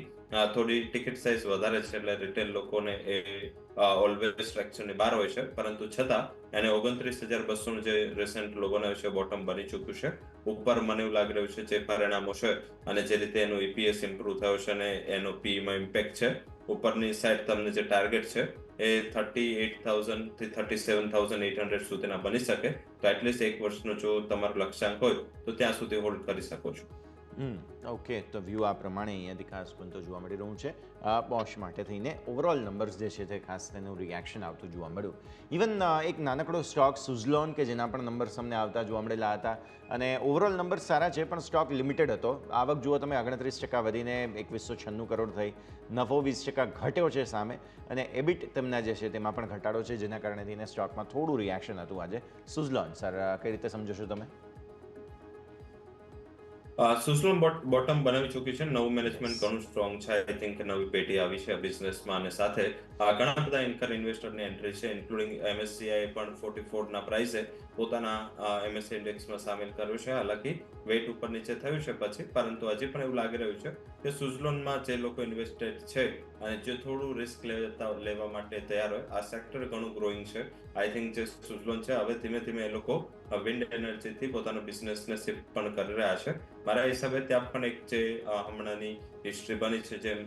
થોડી ટિકિટ સાઇઝ વધારે છે, એટલે રિટેલ લોકોને એ ઓલવેઝ ટ્રેક્શનની બહાર હોય છે, પરંતુ છતાં એને 29,200 જે રિસેન્ટ લોકોને છે બોટમ બની ચૂક્યું છે. ઉપર મને એવું લાગી રહ્યું છે જે પરિણામો છે અને જે રીતે એનો EPS ઇમ્પ્રુવ થયો છે અને એનો PE માં ઇમ્પેક્ટ છે, ઉપરની સાઈડ તમને જે ટાર્ગેટ છે એ 38,000 થી 37,800 સુધીના બની શકે. તો એટલીસ્ટ એક વર્ષનો જો તમારો લક્ષ્યાંક હોય તો ત્યાં સુધી હોલ્ડ કરી શકો છો. ઓકે. તો વ્યૂ આ પ્રમાણે અહીંયાથી ખાસ બનતો જોવા મળી રહ્યું છે. બોશ માટે થઈને ઓવરઓલ નંબર્સ જે છે તે ખાસ તેનું રિએક્શન આવતું જોવા મળ્યું. ઇવન એક નાનકડો સ્ટોક સુઝલોન કે જેના પણ નંબર્સ અમને આવતા જોવા મળેલા હતા, અને ઓવરઓલ નંબર્સ સારા છે, પણ સ્ટોક લિમિટેડ હતો. આવક જુઓ તમે 29% વધીને 2196 કરોડ થઈ, નફો 20% ઘટ્યો છે સામે, અને એબિટ તેમના જે છે તેમાં પણ ઘટાડો છે, જેના કારણે તેને સ્ટોકમાં થોડું રિએક્શન હતું આજે. સુઝલોન સર કઈ રીતે સમજો છો તમે? સુઝલોન બોટમ બનાવી ચૂકી છે. નવું મેનેજમેન્ટ ઘણું સ્ટ્રોંગ છે. આઈ થિંક નવી પેઢી આવી છે બિઝનેસમાં, અને સાથે ઘણા બધા એન્કર ઇન્વેસ્ટરની એન્ટ્રી છે, ઇન્ક્લુડિંગ MSCI પણ 44 ના પ્રાઇસે પોતાના MSCI ઇન્ડેક્સમાં સામેલ કર્યું છે. હાલાકી વેટ ઉપર નીચે થયું છે પછી, પરંતુ હજી પણ એવું લાગી રહ્યું છે કે સુઝલોનમાં જે લોકો ઇન્વેસ્ટેડ છે અને જે થોડું રિસ્ક લેવા માટે તૈયાર હોય, આ સેક્ટર ઘણું ગ્રોઈંગ છે. આઈ થિંક જે સુઝલોન છે હવે ધીમે ધીમે એ લોકો વિન્ડ એનર્જીથી પોતાનો બિઝનેસને શિફ્ટ પણ કરી રહ્યા છે. મારા હિસાબે ત્યાં પણ એક જે હમણાંની હિસ્ટ્રી બની છે, જેમ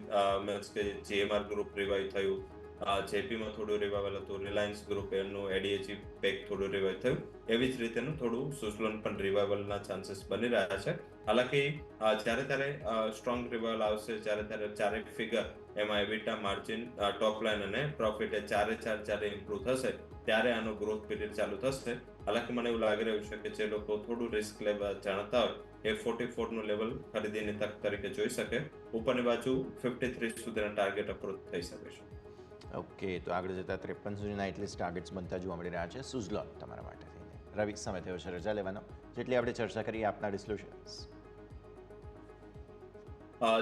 મીન્સ કે GMR ગ્રુપ રિવાઇવ થયું, જેપીમાં થોડું રિવાઇવલ હતું, રિલાયન્સ ગ્રુપ એનું એડીએજી પેક થોડું રિવાઇવ થયું. એવી જ રીતેનું થોડું સુઝલોન પણ રિવાઇવલના ચાન્સીસ બની રહ્યા છે. હાલાકી જ્યારે ત્યારે સ્ટ્રોંગ રિવાઇવલ આવશે, ત્યારે ચારેક ફિગર એમાં એબિટા માર્જિન, ટોપ લાઇન અને પ્રોફિટ એ જ્યારે ઇમ્પ્રુવ થશે ત્યારે આનો ગ્રોથ પીરિયડ ચાલુ થશે. હાલાકી મને એવું લાગી રહ્યું છે કે જે લોકો થોડું રિસ્ક લેવા જાણતા હોય એ 44 નું લેવલ ખરીદીની તક તરીકે જોઈ શકે. ઉપરની બાજુ 53 સુધીના ટાર્ગેટ અપ્રોચ થઈ શકે છે. ઓકે, તો આગળ જતા 53 સુધીના એટલીસ્ટ ટાર્ગેટ્સ બનતા જોવા મળી રહ્યા છે સુઝલોન તમારા માટે થઈને. રવિ, સમય થયો છે રજા લેવાનો, જેટલી આપણે ચર્ચા કરી આપના ડિસ્ક્લોઝર્સ.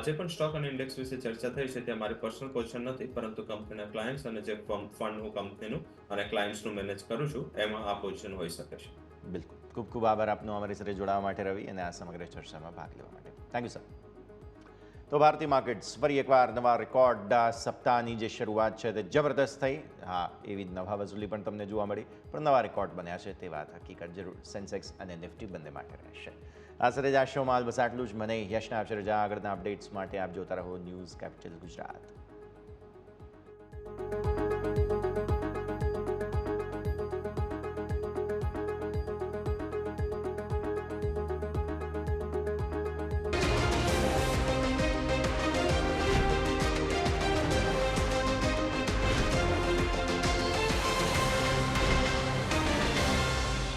જે પણ સ્ટોક અને ઇન્ડેક્સ વિશે ચર્ચા થઈ છે ત્યાં મારી પર્સનલ પોઝિશન નથી, પરંતુ કંપનીના ક્લાયન્ટ્સ અને જે ફંડ હું કંપનીનું અને ક્લાયન્ટ્સનું મેનેજ કરું છું એમાં આ પોઝિશન હોઈ શકે છે. બિલકુલ, ખૂબ ખૂબ આભાર આપનો અમારી સાથે જોડાવા માટે રવિ, અને આ સમગ્ર ચર્ચામાં ભાગ લેવા માટે. Thank you sir. તો ભારતીય માર્કેટ્સ ફરી એકવાર નવા રેકોર્ડ સપ્તાહની જે શરૂઆત છે તે જબરદસ્ત થઈ. હા, એવી જ નવા વસૂલી પણ તમને જોવા મળી, પણ નવા રેકોર્ડ બન્યા છે તે વાત હકીકત જરૂર સેન્સેક્સ અને નિફ્ટી બંને માટે રહેશે. આ સાથે જ આ શોમાં બસ આટલું જ. મને યશના આપશે રજા. આગળના અપડેટ્સ માટે આપ જોતા રહો ન્યૂઝ કેપિટલ ગુજરાત.